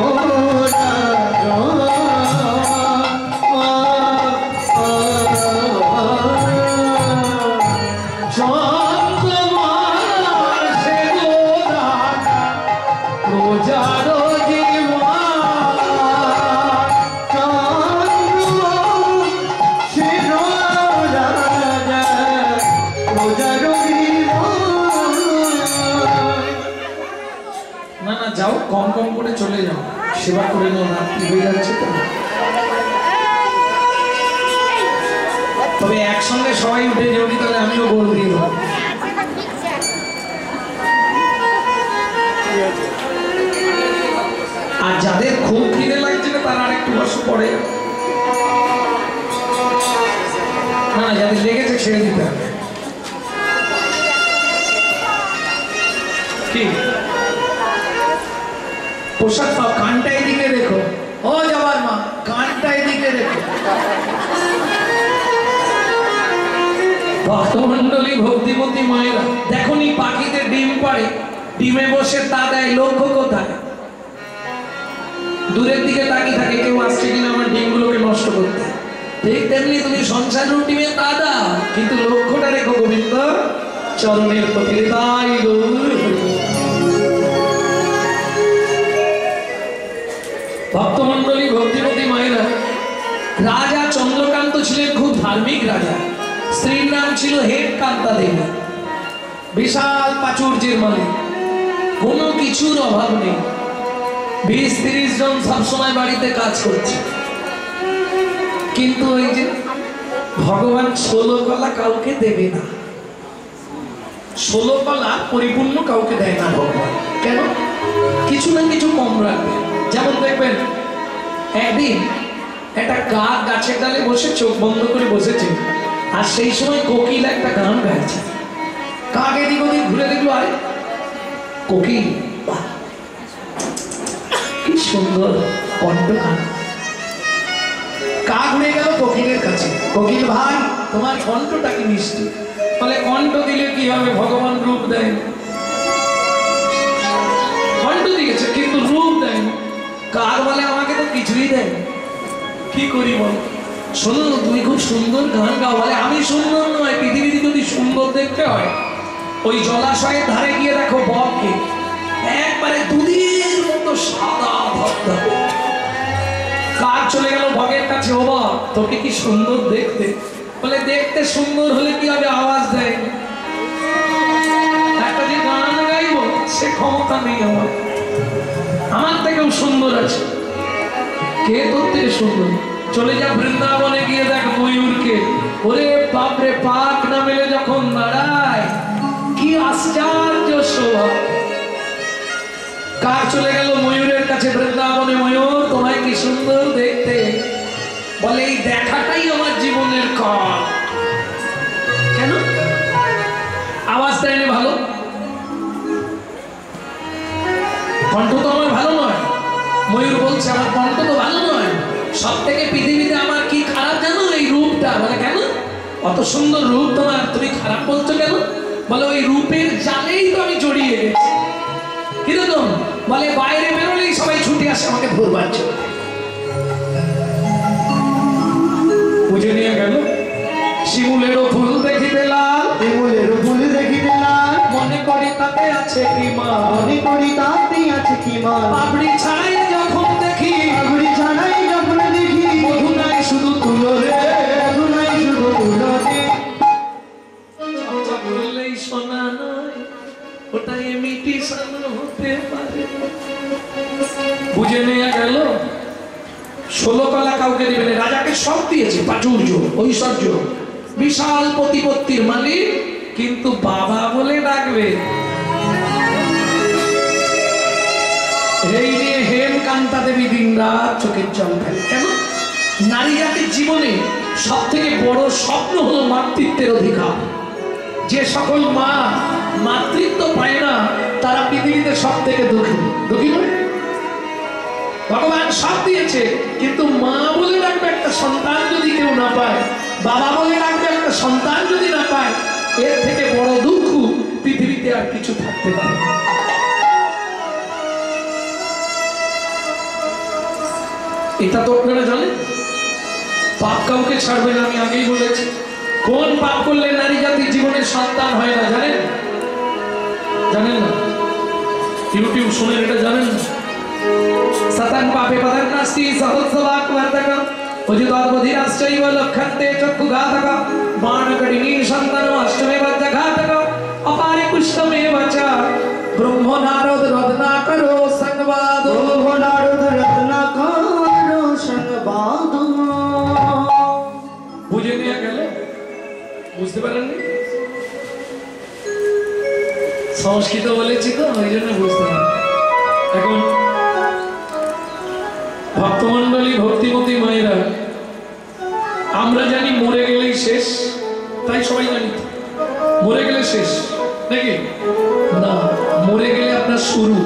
না না যাও, কম কম করে চলে যাও, সেবা করে নাও, রাত্রি হয়ে যাচ্ছে তো। তবে একসঙ্গে সবাই উঠে যাবি, তাহলে আমিও গোল দিয়ে দেবো। আর যাদের খুব খিদে লাগছে না তারা আরেকটু বসে পড়ে, না যাদের লেগেছে ছেড়ে দিতে হবে। কি পোশাক পাও, কানটা এদিকে দেখো, ও যাবার মা, কানটা এদিকে দেখো। ভক্তমন্ডলী ভক্তিমতী মায়েরা, দেখো নি পাখিতে ডিম পাড়ে, ডিমে বসে তা দেয়, লক্ষ্য কোথায়? দূরের দিকে তাকিয়ে থাকে কেউ আসছে কিনা আমার ডিমগুলোকে নষ্ট করতে। ঠিক তেমনি তুমি সংসারের ডিমে তা দাও, কিন্তু লক্ষ্যটা রেখো গোবিন্দ চরণের প্রতি। তাই ভক্তমন্ডলী ভক্তিমতী মায়েরা, রাজা চন্দ্রকান্ত ছিলেন খুব ধার্মিক রাজা। স্ত্রীর নাম ছিল হেমকান্তা দেবী, বিশাল প্রাচুর্যের মালিক, কোনো কিছুর অভাব নেই। 20-30 জন সবসময় বাড়িতে কাজ করছে, কিন্তু ওই যে ভগবান 16 কলা কাউকে দেবে না, 16 কলা পরিপূর্ণ কাউকে দেয় না ভগবান। কেন? কিছু না কিছু কম রাখবে। যেমন দেখবেন একদিন একটা কাক গাছের ডালে বসে চোখ বন্ধ করে বসেছে, আর সেই সময় কোকিল একটা গান গাইছে। কাক এদিক ওদিক ঘুরে দেখলো, আরে কোকিল, বাহ, কি সুন্দর কণ্ঠ গান। কাক ঘুরে গেল কোকিলের কাছে, কোকিল ভাই তোমার কণ্ঠটা কি মিষ্টি। বলে কণ্ঠ দিলে কি হবে, ভগবান রূপ দেয়। কণ্ঠ দিয়েছে কিন্তু রূপ দেয়। কাক বলে আমাকে তো কিছুই দেয়, কি করি বল। শোনো তুমি খুব সুন্দর গান গাও। বলে আমি সুন্দর নয়, পৃথিবীতে যদি সুন্দর দেখতে হয় ওই জলাশয়ের ধারে গিয়ে দেখো বককে, একবারে দুধের মতো সাদা ধবধবে। কাক চলে গেল বকের কাছে, ও বক তোকে কি সুন্দর দেখতে। বলে দেখতে সুন্দর হলে কি হবে, আওয়াজ দেয়। একটা যে গান গাইব সে ক্ষমতা নেই আমার, আমার থেকেও সুন্দর আছে। কে তোর থেকে সুন্দর? চলে যা বৃন্দাবনে গিয়ে দেখ ময়ূরকে, ওরে বাপরে, পাক না মেলে যখন দাঁড়ায় কি আশ্চর্য শোভা। কাক চলে গেল ময়ূরের কাছে বৃন্দাবনে, ময়ূর তোমায় কি সুন্দর দেখতে। বলে এই দেখাটাই আমার জীবনের কাল। কেন? আওয়াজ দেয়নি ভালো, কণ্ঠ তো আমার ভালো নয়। ময়ূর বলছে আমার কণ্ঠ তো ভালো নয়, সব থেকে পৃথিবীতে আমার কি খারাপ জানো, এই রূপটা। বলে কেন? অত সুন্দর রূপ তোমার, তুমি খারাপ বলছো কেন? বলে ওই রূপের জালেই তো আমি জড়িয়ে গেছি। কিরকম? বলে বাইরে বেরোলেই সবাই ছুটে আসে আমাকে ধরবার জন্য। বুঝে নিয়ে গেল শিমুলেরও ফুল দেখিতে লাল, শিমুলেরও ফুল দেখিতে লাল, মনে করি তাতে আছে কি মা, মনে করি তাতে আছে কি মা। পাপড়ি ছাড়াই যখন দেখি, পাপড়ি ছাড়াই যখন দেখি, মধু নাই শুধু তুলো রে, মধু নাই শুধু তুলো রে। চর্চা করলেই সোনা নয়, ওটা ইমিটেশন হতে পারে। বুঝে নিয়ে গেল 16 কলা কাউকে দেবে না। রাজাকে সব দিয়েছে, প্রাচুর্য, ঐশ্বর্য, বিশাল প্রতিপত্তির মালিক, কিন্তু বাবা বলে ডাকবে। এই নিয়ে হেমকান্তা দেবী দিন রাত চোখের জল ফেলে। কেন? নারী জাতির জীবনে সব থেকে বড় স্বপ্ন হলো মাতৃত্বের অধিকার। যে সকল মা মাতৃত্ব পায় না তারা পৃথিবীতে সব থেকে দুঃখী। দুঃখী নয়? ভগবান সব দিয়েছে, কিন্তু মা বলে রাখবে একটা সন্তান যদি কেউ না পায়, বাবা বলে রাখবে একটা সন্তান যদি না পায়, এর থেকে বড় দুঃখ পৃথিবীতে আর কিছু থাকতে পারে না। এটা তো আপনারা জানেন। পাপ কাউকে ছাড়বে না, আমি আগেই বলেছি। কোন পাপ করলে নারী জাতির জীবনে সন্তান হয় না জানেন? জানেন না? ইউটিউব শুনে এটা জানেন না? সতং পাপে পদং নাস্তি সহস্রবাক বর্ধকম উজিতোদ্বধিরাশ্চৈব লক্ষন্তে চক্ষুঘাতক বাণকটিনী সন্তানো অষ্টমে বদ্ধঘাতক অপারে পুষ্টমেব চ ব্রহ্ম নারদ রত্নাকরো সংবাদ, ব্রহ্ম নারদ রত্নাকরো সংবাদ। বুঝে নিয়ে গেল? বুঝতে পারেননি? সংস্কৃত বলেছি তো ওই জন্য বুঝতে পারেন। এখন ভক্তমন্ডলী, ভক্তিমতী মায়েরা, আমরা জানি মরে গেলেই শেষ, তাই সবাই জানি মরে গেলে শেষ নাকি না, মরে গেলে আপনার শুরু।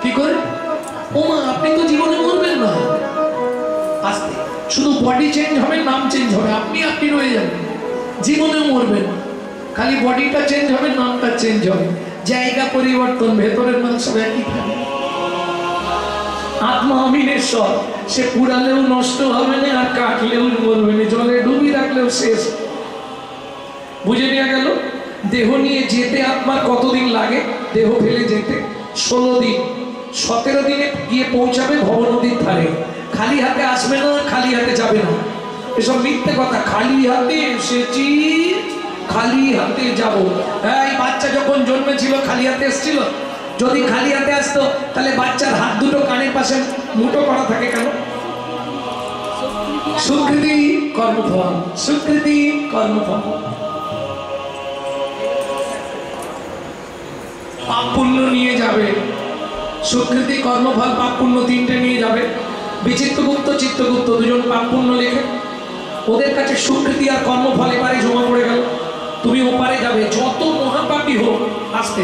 কি করে? ও মা, আপনি তো জীবনে মরবেন না, আস্তে শুধু বডি চেঞ্জ হবে, নাম চেঞ্জ হবে, আপনি আপনি রয়ে যাবেন, জীবনেও মরবেন। খালি বডিটা চেঞ্জ হবে, নামটা চেঞ্জ হবে, জায়গা পরিবর্তন, ভেতরের মানুষ সব একই থাকে। আত্মা অবিনেশ্বর, সে পুড়ালেও নষ্ট হবে না, আর কাটলেও মরবে না, জলে ডুবি রাখলেও শেষ। বুঝে নেওয়া গেল? দেহ নিয়ে যেতে আত্মার কতদিন লাগে? দেহ ফেলে যেতে 16 দিন। 17 দিনে গিয়ে পৌঁছাবে ভবনদীর ধারে। খালি হাতে আসবে না, খালি হাতে যাবে না। এসব মিথ্যে কথা। খালি হাতে এসেছি, খালি হাতে যাব। এই বাচ্চা যখন জন্মেছিল খালি হাতে এসেছিল? যদি খালি হাতে আসতো তাহলে বাচ্চার হাত দুটো কানের পাশে মুঠো করা থাকে কেন? সুকৃতি কর্মফল, সুকৃতি কর্মফল। পাপ পুণ্য নিয়ে যাবে, সুকৃতি কর্মফল পাপ পুণ্য তিনটে নিয়ে যাবে। বিচিত্রগুপ্ত চিত্রগুপ্ত দুজন পাপ পুণ্য লেখে, ওদের কাছে সুকৃতি আর কর্মফল এবারে জমা পড়ে গেল। তুমি ওপারে যাবে, যত মহাপাপী হোক, আসতে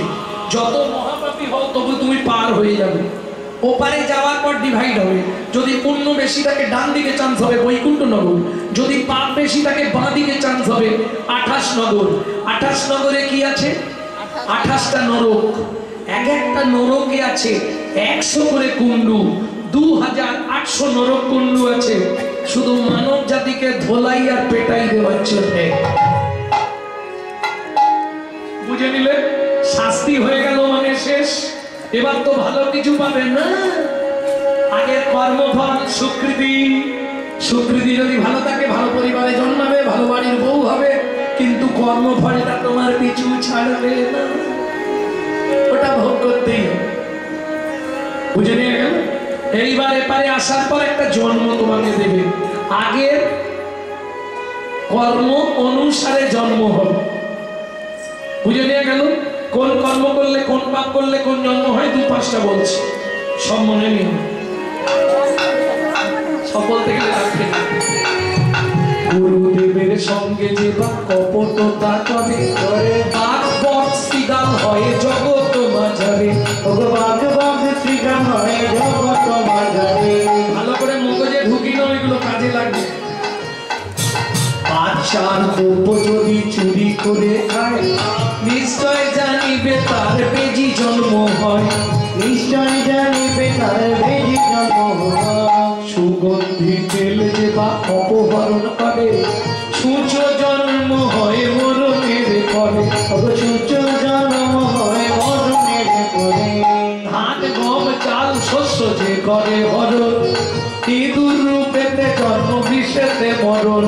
যত মহাপাপী হোক তবু তুমি পার হয়ে যাবে। ওপারে যাওয়ার পর ডিভাইড হবে। যদি পুণ্য বেশি থাকে ডান দিকে চান্স হবে বৈকুণ্ঠ নগর, যদি পাপ বেশি থাকে বাঁ দিকে চান্স হবে 28 নগর। 28 নগরে কি আছে? 28টা নরক। এক একটা নরকে আছে 100 করে কুণ্ডু। 2800 নরক কুণ্ডু আছে শুধু মানব জাতিকে ধোলাই আর পেটাই দেওয়ার জন্য। বুঝে নিলে? শাস্তি হয়ে গেল মানে শেষ। এবার তো ভালো কিছু পাবে না। আগের কর্মফল সুকৃতি। সুকৃতি যদি ভালো থাকে ভালো পরিবারে জন্মাবে, ভালো বাড়ির বউ হবে, কিন্তু কর্মফলটা তোমার পিছু ছাড়বে না, ওটা ভোগ করতেই হবে। বুঝে নিয়ে গেল? এইবার এপারে আসার পর একটা জন্ম তোমাকে দেবে। আগের কর্ম অনুসারে জন্ম হবে। বুঝে নিয়ে গেল? কোন কর্ম করলে, কোন পাপ করলে কোন জন্ম হয়, 2-5টা বলছি, সব মনে নিও। সফল থেকে গুরুদেবের সঙ্গে যে বা কপটতা করে, বাঘ বক শ্রীগাল হয় জগৎ মাঝারে। বাঘ বাঘ শ্রীগাল হয় জগৎ মাঝারে। ভালো করে মগজে ঢুকি নাও, এগুলো কাজে লাগবে। বাদশার দ্রব্য যদি চুরি করে খায়, নিশ্চয় জানিবে তার বেজি জন্ম হয়। নিশ্চয় জানিবে তার বেজি জন্ম হয়। সুগন্ধি তেল যে বা অপহরণ করে, সূর্য জন্ম হয় মরণের পরে। সূর্য জন্ম হয় মরণের পরে। ধান গম চাল শস্য যে করে হরণ, ইঁদুর রূপেতে জন্ম বিষেতে মরণ।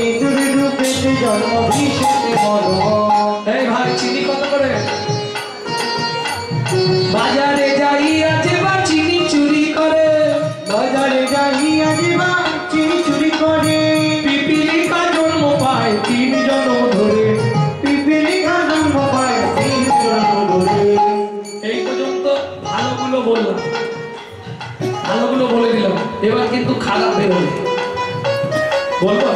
ইঁদুর রূপেতে জন্ম বিষেতে মরণ। এই ভাই চিনি কত করে? বাজারে যাইয়া যে বা চিনি চুরি করে, বাজারে যাইয়া যে বা চিনি চুরি করে। পিপিলিকা জন্ম পায় 3 জন্ম ধরে। পিপিলিকা জন্ম পায় 3 জন্ম ধরে। এই পর্যন্ত ভালোগুলো বললাম, ভালোগুলো বলে দিলাম। এবার কিন্তু খারাপ বেরোবে, বলবো?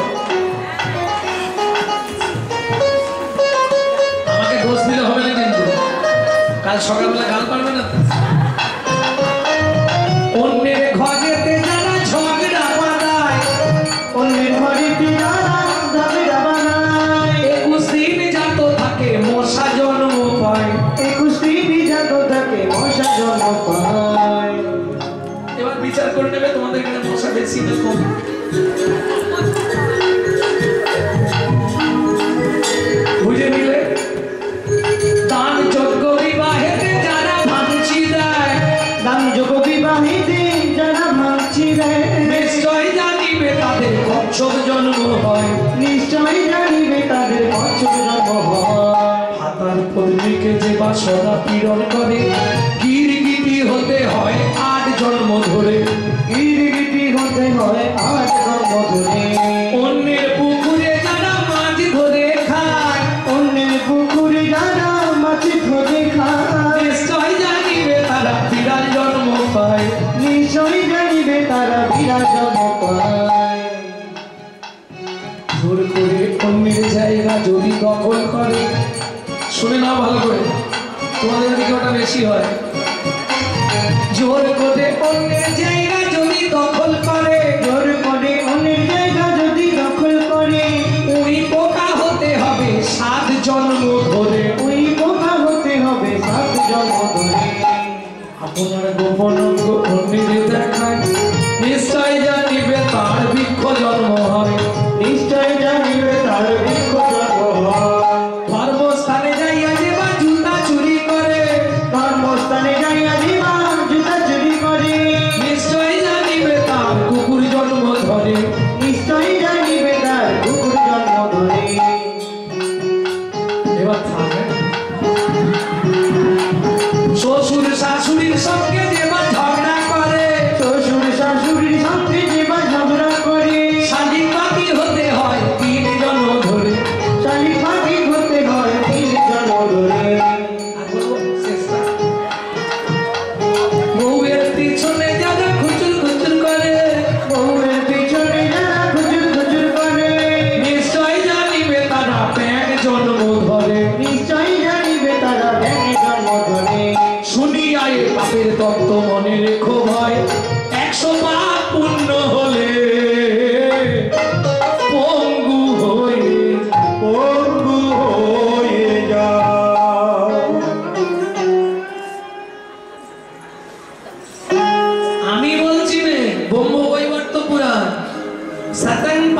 আমাকে দোষ দিলে হবে না কিন্তু, কাল সকালবেলা গাল পারবে না। অন্যের ঘরেতে যারা ঝগড়া বাঁধায়, অন্যের ঘরেতে যারা ঝগড়া বাঁধায়। 21 দিন জাত থাকে মশা জন্ম পায়। 21 দিন জাত থাকে মশা জন্ম পায়। এবার বিচার করে নেবে তোমাদের এখানে মশা বেশি না কম। বুঝে নিলে? দান যজ্ঞ বিবাহেতে যারা ভাঙচি দেয়, দান যজ্ঞ বিবাহিতে যারা ভাঙচি দেয়। নিশ্চয় জানিবে তাদের কচ্ছপ জন্ম হয়। নিশ্চয় জানিবে তাদের কচ্ছপ জন্ম হয়। হাতার পত্নীকে যে বাসনা পীড়ন করে, গিরগিটি হতে হয় 8 জন্ম ধরে। গিরগিটি হতে হয় 8 জন্ম ধরে। অন্যের পুকুরে যারা মাছ ধরে খায়, অন্যের পুকুরে যারা মাছ ধরে খায়। নিশ্চয় জানিবে তারা বিড়াল জন্ম পায়। নিশ্চয় জানিবে তারা বিরাট জন্ম পায়। জোর করে অন্যের জায়গা যদি দখল করে, শুনে নাও ভালো করে, তোমাদের দিকে ওটা বেশি হয়। জোর করে অন্যের জায়গা যদি দখল করে, জোর করে অন্যের জায়গা যদি দখল করে। ওই পোকা হতে হবে 7 জন্ম ধরে। ওই পোকা হতে হবে 7 জন্ম ধরে। আপনার গোপন অঙ্গ অন্যের দেখায়, নিশ্চয় জানিবে তার বৃক্ষ জন্ম হয়। নিশ্চয় জানিবে তার বৃক্ষ জন্ম হয়। ধর্মস্থানে যাইয়া যে বা জুতা চুরি করে, ধর্মস্থানে যাইয়া দিবা জুতা চুরি করে। নিশ্চয় জানিবে তার কুকুর জন্ম ধরে। নিশ্চয় জানিবে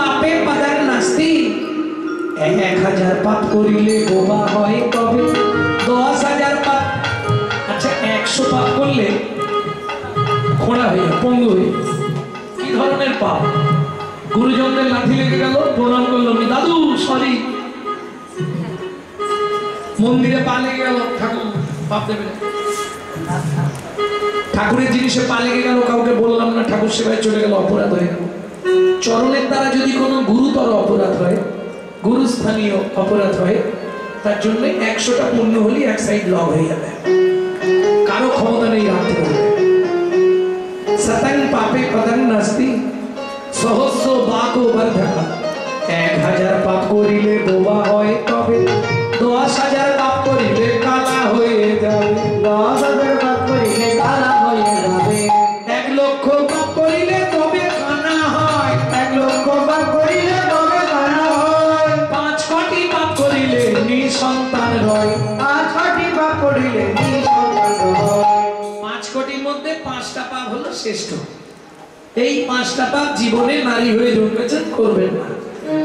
পাপে পদং নাস্তি 1000 পাপ করিলে বোবা হয় তবে 10000 পাপ। আচ্ছা 100 পাপ করলে খোঁড়া হয়ে পঙ্গু হয়ে কি ধরনের পাপ? গুরুজনদের লাঠি লেগে গেল, প্রণাম করলো, দাদু সরি। মন্দিরে পা লেগে গেল, ঠাকুর পাপ দেবে না। ঠাকুরের জিনিসে পা লেগে গেল, কাউকে বললাম না, ঠাকুর সেবায় চলে গেল, অপরাধ হয়ে গেল। চরণের দ্বারা যদি কোনো গুরুতর অপরাধ হয়, গুরুস্থানীয় অপরাধ হয়, তার জন্য 100টা পুণ্য হলে এক সাইড লগ হয়ে যাবে, কারো ক্ষমতা নেই রাখতে পারবে। শতং পাপে পদং নাস্তি সহস্র বাকো বর্ধকা 1000 পাপ করিলে বোবা হয় তবে 10000 পাপ করিলে কালা হয়ে যাবে। 10000 পাপ করিলে কালা হয়ে যাবে। 1 লক্ষ পাপ করিলে তবে কানা হয়। 1 লক্ষ পাপ করিলে তবে কানা হয়। 5 কোটি পাপ করিলে নিঃসন্তান রয়। 5 কোটি পাপ করিলে নিঃসন্তান হয়। 5 কোটির মধ্যে 5টা পাপ হলো শ্রেষ্ঠ। এই 5টা পাপ জীবনে নারী হয়ে জন্মেছেন করবেন না।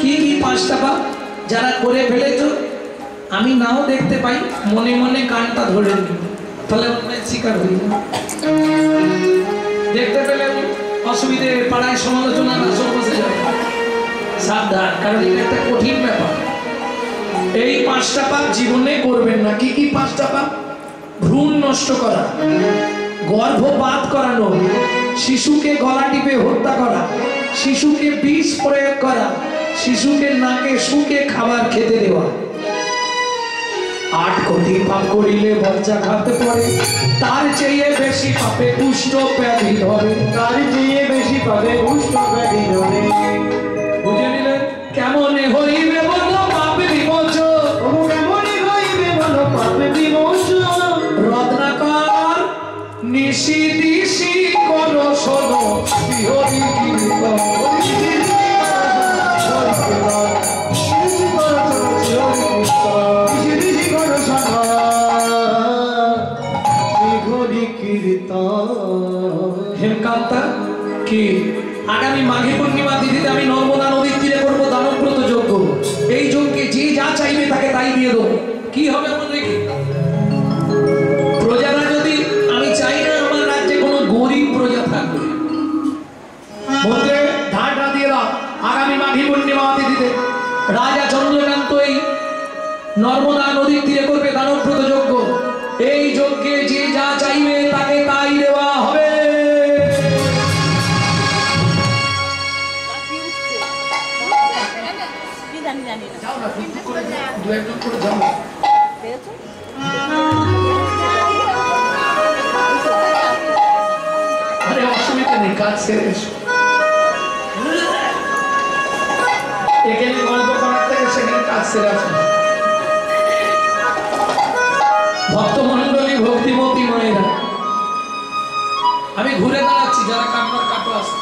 কি কি 5টা পাপ? যারা করে ফেলেছ, আমি নাও দেখতে পাই, মনে মনে কানটা ধরে নিন, তাহলে অন্যায় শিকার হই না। দেখতে পেলে অসুবিধে, পাড়ায় সমালোচনা না সব বসে যাবে, সাবধান, কারণ এটা একটা কঠিন ব্যাপার। এই 5টা পাপ জীবনে করবেন না। কি কি 5টা পাপ? ভ্রূণ নষ্ট করা, গর্ভপাত করানো, শিশুকে গলা টিপে হত্যা করা, শিশুকে বিষ প্রয়োগ করা, শিশুকে নাকে শুকে খাবার খেতে দেওয়া। 8 কোটি পাপ করিলে বাচ্চা খাতে পড়ে, তার চেয়ে বেশি পাপে কুষ্ঠ ব্যাধি ধরে। তার চেয়ে বেশি পাবে কুষ্ঠ ব্যাধি ধরে। বুঝে নিলেন? কেমনে হইবে বলো পাপ বিমোচন? ও কেমনে হইবে বলো পাপ বিমোচন? রত্নাকর নিশি দিশি করো শোনো বিহরি কীর্তন। হেমকান্তা কি আগামী মাঘী পূর্ণিমা তিথিতে আমি নর্মদা নদীর তীরে করবো দানব্রত যজ্ঞ। এই যজ্ঞে যে যা চাইবে তাকে তাই দিয়ে দেবো। কি হবে আমার দেখি? প্রজারা যদি, আমি চাই না আমার রাজ্যে কোনো গরিব প্রজা থাকবে। মধ্যে ধারটা দিয়ে দাও, আগামী মাঘী পূর্ণিমা তিথিতে রাজা চন্দ্রকান্ত এই নর্মদা নদীর তীরে করবে দানব্রত যজ্ঞ। এই যজ্ঞে যে যা চাইবে তাকে তাই দেওয়া হবে। যাও না, টুকটুক করে দু একজন করে যাও। আরে অসুবিধা নেই, কাজ সেরে এসো। এখানে গল্প করার থেকে সেখানে কাজ সেরে আসো। ভক্তমণ্ডলী, ভক্তিমতী মায়েরা, আমি ঘুরে দাঁড়াচ্ছি, যারা কাপড় কাপড় আসছে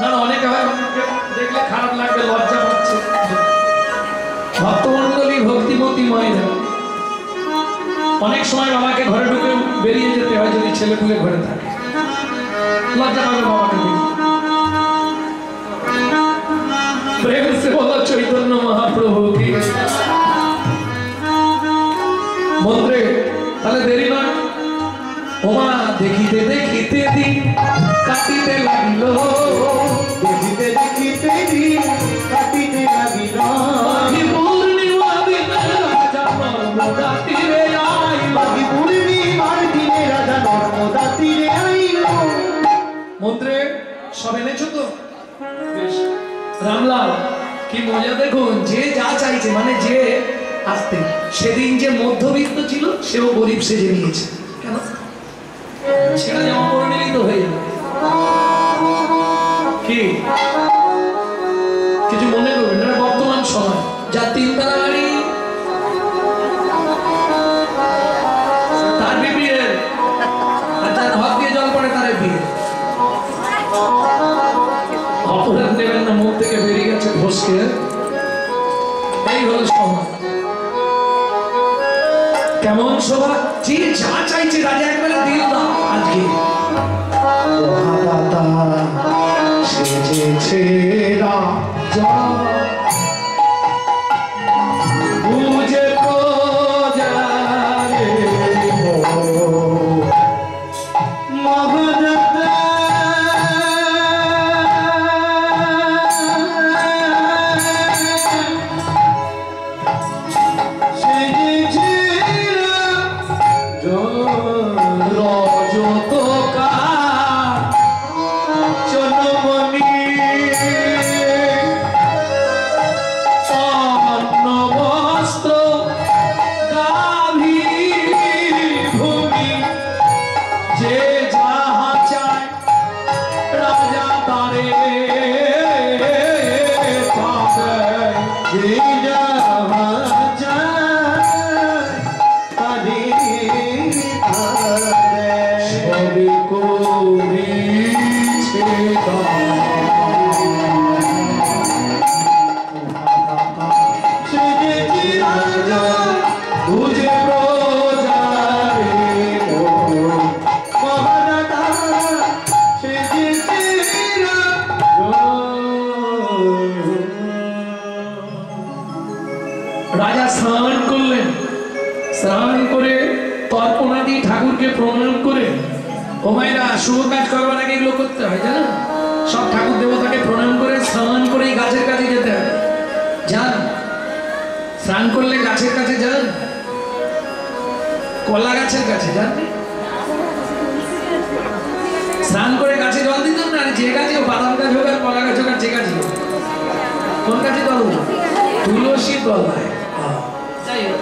না, অনেকে হয় দেখলে খারাপ লাগবে, লজ্জা পাচ্ছে। ভক্তমণ্ডলী, ভক্তিমতী মায়েরা, অনেক সময় বাবাকে ঘরে ঢুকে বেরিয়ে যেতে হয় যদি ছেলে পুলে ঘরে থাকে, লজ্জা পাবে বাবাকে দেখে। প্রেম সে বলো চৈতন্য মহাপ্রভু কি। মন্ত্রে তাহলে দেরি নয়। ওমা দেখিতে দেখিতে দিন কাটিতে লাগিল, দেখিতে দেখিতে দিন কাটিতে লাগিল। মাঘী পূর্ণিমা দিনে রাজা নর্মদা তীরে আইল। মাঘী পূর্ণিমার দিনে রাজা নর্মদা তীরে আইল। মন্ত্রে সব এনেছো তো? বেশ। রামলাল কি মজা দেখুন, যে যা চাইছে, মানে যে আসতে সেদিন যে মধ্যবিত্ত ছিল সেও গরিব সেজে নিয়েছে। কেন? ছেড়ে জামা পরে নিলেই তো হয়ে যাবে। কি কিছু মনে করবেন না, বর্তমান সময় যা 3 তলা গাড়ি তার বিয়ে, আর যার ঘর দিয়ে জল পড়ে তার বিয়ে। অপরাধ নেবেন না, মুখ থেকে বেরিয়ে গেছে ঘষকে। এই হলো সময়। কেমন শোভা, যে যা চাইছে রাজা একবারে দিয়ে দাও। আজকে মহাদাতা বুঝে প্রজারে মগজতে সেজেছিল রজতকার চনমণি অন্ন বস্ত্র গাভী ভূমি যে যাহা চায় রাজা তারে পাবে যে যাহা চায় তারে পাবে। সবে করিছে সেজেছিল বুঝে প্রজারে মগজতা সেজেছিল রাজা স্নান করলেন, স্নান করে তর্পণাদি ঠাকুরকে প্রণাম করে, ও মায়েরা শুভ কাজ করবার আগে এগুলো করতে হয় জানো, সব ঠাকুর দেবতাকে প্রণাম করে স্নান করে গাছের কাছে যেতে হয়। যান স্নান করলে গাছের কাছে যান, কলা গাছের কাছে যান, স্নান করে গাছে জল দিতাম না, যে গাছে বাদাম গাছ হোক আর কলা গাছ হোক আর যে গাছ হোক, কোন গাছে জল দেবো? তুলসী তলায়। যাই হোক,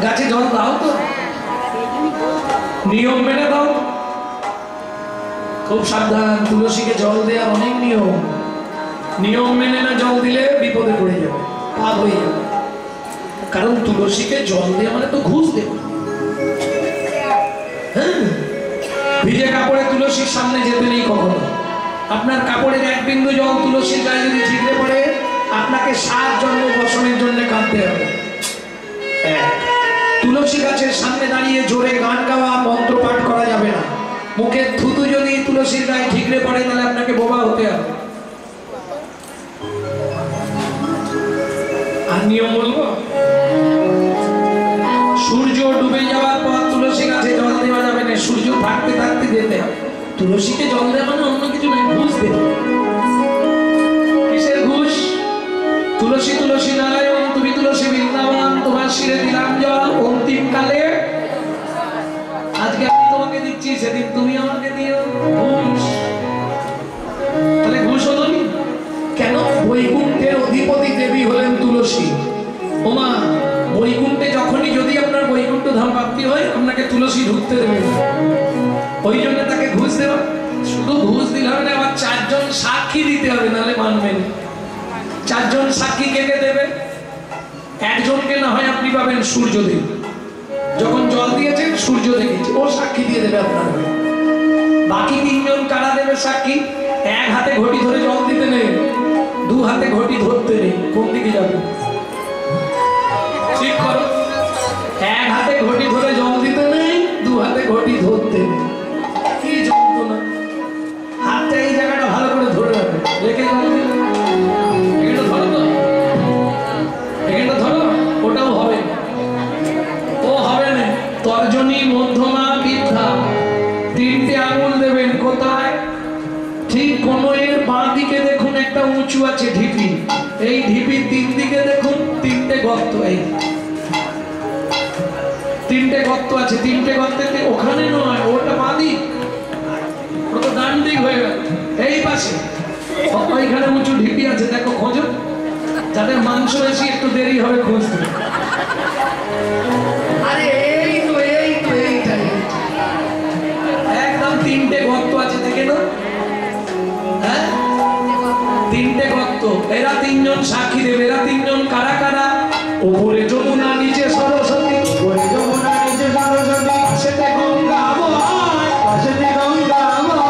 গাছে জল দাও তো, নিয়ম মেনে দাও, খুব সাবধান। তুলসীকে জল দেওয়ার অনেক নিয়ম, নিয়ম মেনে না জল দিলে বিপদে পড়ে যাবে, পাপ হয়ে যাবে। কারণ তুলসীকে জল দেওয়া মানে তো ঘুষ দেওয়া। হ্যাঁ, ভিজে কাপড়ে তুলসীর সামনে যেতে নেই কখনো। আপনার কাপড়ের এক বিন্দু জল তুলসীর গায়ে যদি ছিটে পড়ে, আপনাকে 7 জন্ম বসনের জন্য কাঁদতে হবে। তুলসী গাছের সামনে দাঁড়িয়ে জোরে গান গাওয়া, মন্ত্র পাঠ করা যাবে না। মুখে থুতু যদি তুলসীর গায়ে ঠিকরে পড়ে, তাহলে আপনাকে বোবা হতে হবে। আর নিয়ম বলবো, সূর্য ডুবে যাওয়ার পর তুলসী গাছে জল দেওয়া যাবে না, সূর্য থাকতে থাকতে দিতে হবে। তুলসীকে জল দেওয়া মানে অন্য কিছু নয়, ঘুষ দেবে। কিসের ঘুষ? তুলসী তুলসী নারায়ণ, তুমি তুলসী বৃন্দাবন, তোমার শিরে দিলাম জল অন্তিম কালে। আজকে আমি তোমাকে দিচ্ছি, সেদিন তুমি আমাকে দিও। ঘুষ। তাহলে ঘুষ হলো নি কেন? বৈকুণ্ঠের অধিপতি দেবী হলেন তুলসী। ওমা, বৈকুণ্ঠে যখনই যদি আপনার বৈকুণ্ঠ ধাম প্রাপ্তি হয়, আপনাকে তুলসী ঢুকতে দেবে না। ওই জন্য তাকে ঘুষ দেওয়া। শুধু ঘুষ দিলে হবে না, আবার 4 জন সাক্ষী দিতে হবে, নাহলে মানবেন। 4 জন সাক্ষী কে কে দেবে? একজনকে না হয় আপনি পাবেন সূর্যদেব, যখন জল দিয়েছেন সূর্য দেখেছে, ও সাক্ষী দিয়ে দেবে আপনার হয়ে। বাকি 3 জন কারা দেবে সাক্ষী? এক হাতে ঘটি ধরে জল দিতে নেই, 2 হাতে ঘটি ধরতে নেই। কোন দিকে যাবে? ঠিক করো। এক হাতে ঘটি ধরে জল দিতে নেই, 2 হাতে ঘটি ধরতে নেই। কি যন্ত্রণা! হাতটা এই জায়গাটা ভালো করে ধরে রাখবে, রেখে জল দিলে এখানটা ধরো তো, এখানটা ধরো, ওটাও হবে, ও হবে না। তর্জনী, মধ্যমা, বৃদ্ধা 3টে আঙুল দেবেন। কোথায়? ঠিক কোণের বাঁ দিকে দেখুন একটা উঁচু আছে ঢিপি, এই ঢিপির 3 দিকে দেখুন 3টে গর্ত। এই 3টে গর্ত আছে, 3টে গর্তেতে ওখানে নয়, ওটা বাঁ দিক, ওটা ডান দিক হয়ে গেল। এই পাশে ওইখানে উঁচু ঢিপি আছে, দেখো খোঁজো। যাদের মাংস বেশি একটু দেরি হবে খুঁজতে। আরে এই তো এইটাই, একদম 3টে গর্ত আছে, দেখে না? হ্যাঁ, 3টে গর্ত। এরা 3 জন সাক্ষী দেবে। এরা 3 জন কারা কারা? উপরে যমুনা, নিচে সরস্বতী। ওরে যমুনা নিচে সরস্বতী, পাশেতে গঙ্গা বয়, পাশেতে গঙ্গা বয়।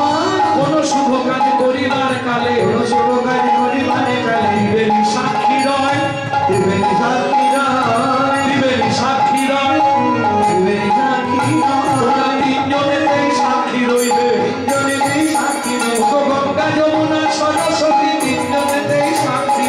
কোন শুভ কাজ করিবার কালে, কোন শুভ কাজ করিবারে কালে, ত্রিবেণী সাক্ষী রয়, ত্রিবেণী সাক্ষী রয়, ত্রিবেণী সাক্ষী রয়, ত্রিবেণী সাক্ষী রয়। ওরা 3 জনেতেই সাক্ষী রইবে। 3 জনেতেই সাক্ষী রয়। গঙ্গা যমুনা সরস্বতী 3 জনেতেই সাক্ষী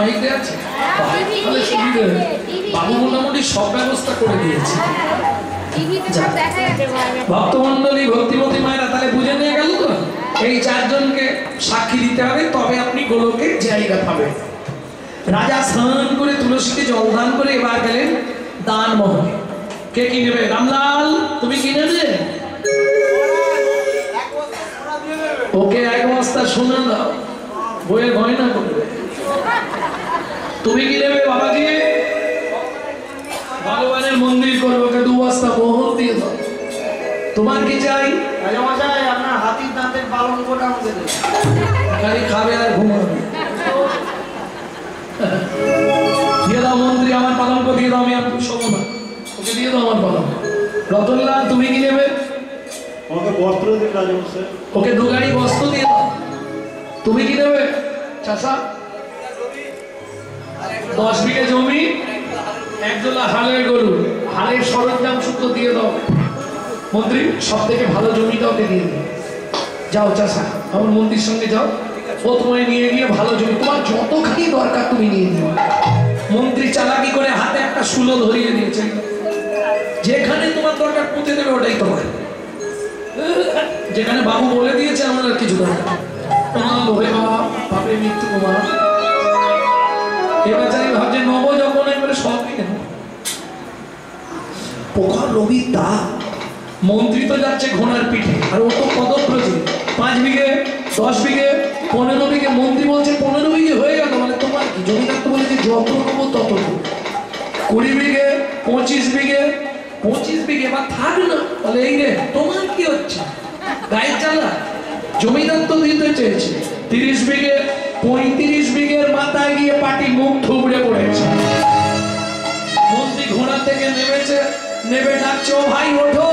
মাইক দেওয়া আছে? তাহলে সুবিধা, বাবু মোটামুটি সব ব্যবস্থা করে দিয়েছে। ভক্তমন্ডলী, ভক্তিমতী মায়েরা, তাহলে বুঝে নিয়ে গেল তো, এই চারজনকে সাক্ষী দিতে হবে, তবে আপনি গোলকে জায়গা পাবেন। রাজা স্নান করে তুলসীকে জল দান করে এবার গেলেন দান মহলে। কে কি নেবে? রামলাল, তুমি কি নেবে? ওকে এক বস্তা সোনা দাও, বইয়ের গয়না করবে। তুমি কি নেবে বাবাজি? ভগবানের মন্দির করবো, ওকে 2 বস্তা মোহর দিয়ে দাও। তোমার কি চাই? আপনার হাতির দাঁতের পালন করে আমাদের খালি খাবে আর ঘুমাবে। দিয়ে দাও মন্ত্রী, আমার পালঙ্ক দিয়ে দাও, আমি আর শোবো না, ওকে দিয়ে দাও আমার পালঙ্ক। রতনলাল, তুমি কি নেবে? আমাকে বস্ত্র দিন রাজমশাই। ওকে 2 গাড়ি বস্ত্র দিয়ে দাও। তুমি কি নেবে চাষা? 10 বিঘে জমি, 1 জোড়া হালের গরু, হালের সরঞ্জাম সূত্র দিয়ে দাও। মন্ত্রী, সব থেকে ভালো জমিটা ওকে দিয়ে দাও। যাও চাষা, আমার মন্ত্রীর সঙ্গে যাও, ও তোমায় নিয়ে গিয়ে ভালো জমি, তোমার যতখানি দরকার তুমি নিয়ে নিও। মন্ত্রী চালাকি করে হাতে একটা শুলো ধরিয়ে দিয়েছে, যেখানে তোমার দরকার পুঁতে দেবে ওটাই তোমার। যেখানে বাবু বলে দিয়েছে আমার আর কিছু দরকার বাপে মৃত্যু কুমার। এ বেচারি ভাবছে নব যখন একবারে সব কিনে পোখর রবি তা। মন্ত্রী তো যাচ্ছে ঘোড়ার পিঠে, আর ও তো পদপ্রচি। 5 বিঘে, 10 বিঘে, 15 বিঘে। মন্ত্রী বলছে 15 বিঘে হয়ে গেল, মানে তোমার কি? জমিদার তো বলেছে যত নেবো তত। 20 বিঘে, 25 বিঘে, 25 বিঘে বা থাক না, বলে এই রে তোমার কি হচ্ছে? গায়ের জ্বালা। জমিদার তো দিতে চেয়েছে 30 বিঘে, 35 বিঘের মাথায় গিয়ে পাটি মুখ থুবড়ে পড়েছে। মন্ত্রী ঘোড়া থেকে নেমেছে, নেবে ডাকছে, ও ভাই ওঠো,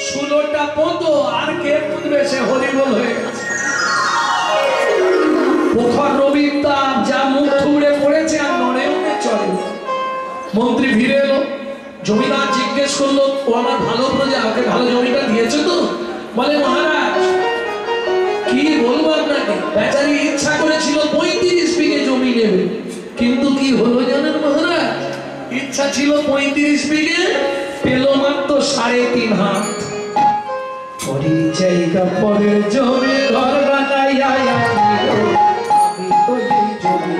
শুলোটা পোঁতো। আর কে পুঁতবে? সে হরিবল হয়ে গেছে। পোখর রবির দাম যা মুখ থুবড়ে পড়েছে, আর নড়েও চলে। মন্ত্রী ফিরে এলো, জমিদার জিজ্ঞেস করলো, ও আমার ভালো প্রজা, ওকে ভালো জমিটা দিয়েছে তো? বলে মহারাজ কি বলবো আপনাকে, বেচারি ইচ্ছা করেছিল 35 বিঘে জমি নেবে, কিন্তু কি হলো জানেন মহারাজ? ইচ্ছা ছিল 35 বিঘে, পেল মাত্র 3.5 হাত। পরিচয় পরের জমি ঘর বানাইয়া আমি তো এই জমি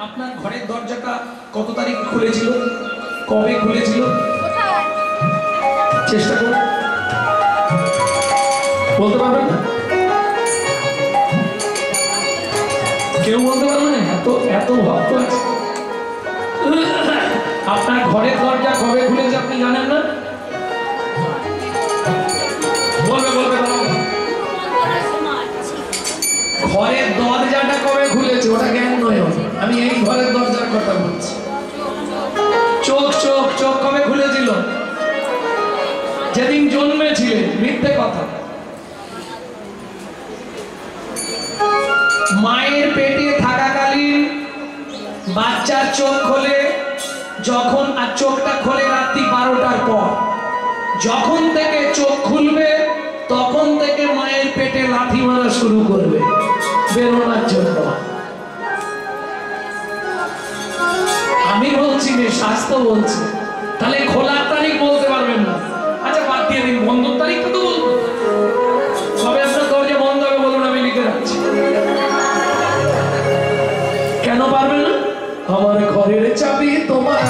আপনার ঘরের দরজাটা কত তারিখ খুলেছিল, কবে খুলেছিল? চেষ্টা করুন, বলতে পারবেন না? কেউ বলতে পারবে না? এত ভক্ত আছে। আপনার ঘরের দরজা কবে খুলেছে আপনি জানেন না? বলবে ঘরের দরজাটা কবে খুলেছে ওটা জ্ঞান নয়, আমি এই ঘরের দরজার কথা বলছি। চোখ চোখ চোখ কবে খুলেছিল? যেদিন জন্মেছিলেন। মিথ্যে কথা। মায়ের পেটে থাকাকালীন বাচ্চার চোখ খোলে যখন, আর চোখটা খোলে রাত্রি 12টার পর। যখন থেকে চোখ খুলবে তখন থেকে মায়ের পেটে লাথি মারা শুরু করবে বেরোনোর জন্য। আমি বলছি না, শাস্ত্র বলছে। তাহলে খোলার তারিখ বলতে পারবেন না? আচ্ছা বাদ দিয়ে দিন, বন্ধর তারিখটা তো বলবো। কবে আপনার দরজা বন্ধ হবে বলুন, আমি লিখে রাখছি। কেন পারবেন না? আমার ঘরের চাবি তোমার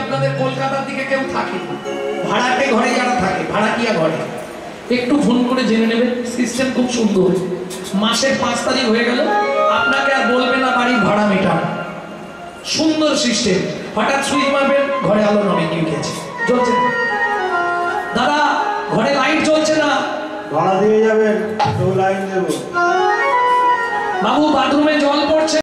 আপনাদের কলকাতার দিকে কেউ থাকে, ভাড়াটে ঘরে যারা থাকে, ভাড়াটিয়া ঘরে, একটু ফোন করে জেনে নেবেন। সিস্টেম খুব সুন্দর। মাসের 5 তারিখ হয়ে গেল, আপনাকে আর বলবে না বাড়ির ভাড়া মেটান। সুন্দর সিস্টেম। হঠাৎ সুইচ মারবেন, ঘরে আলো নবে নিয়ে গেছে, জ্বলছে না। দাদা ঘরে লাইট জ্বলছে না, ভাড়া দিয়ে যাবেন, তো লাইন দেবো। বাবু বাথরুমে জল পড়ছে।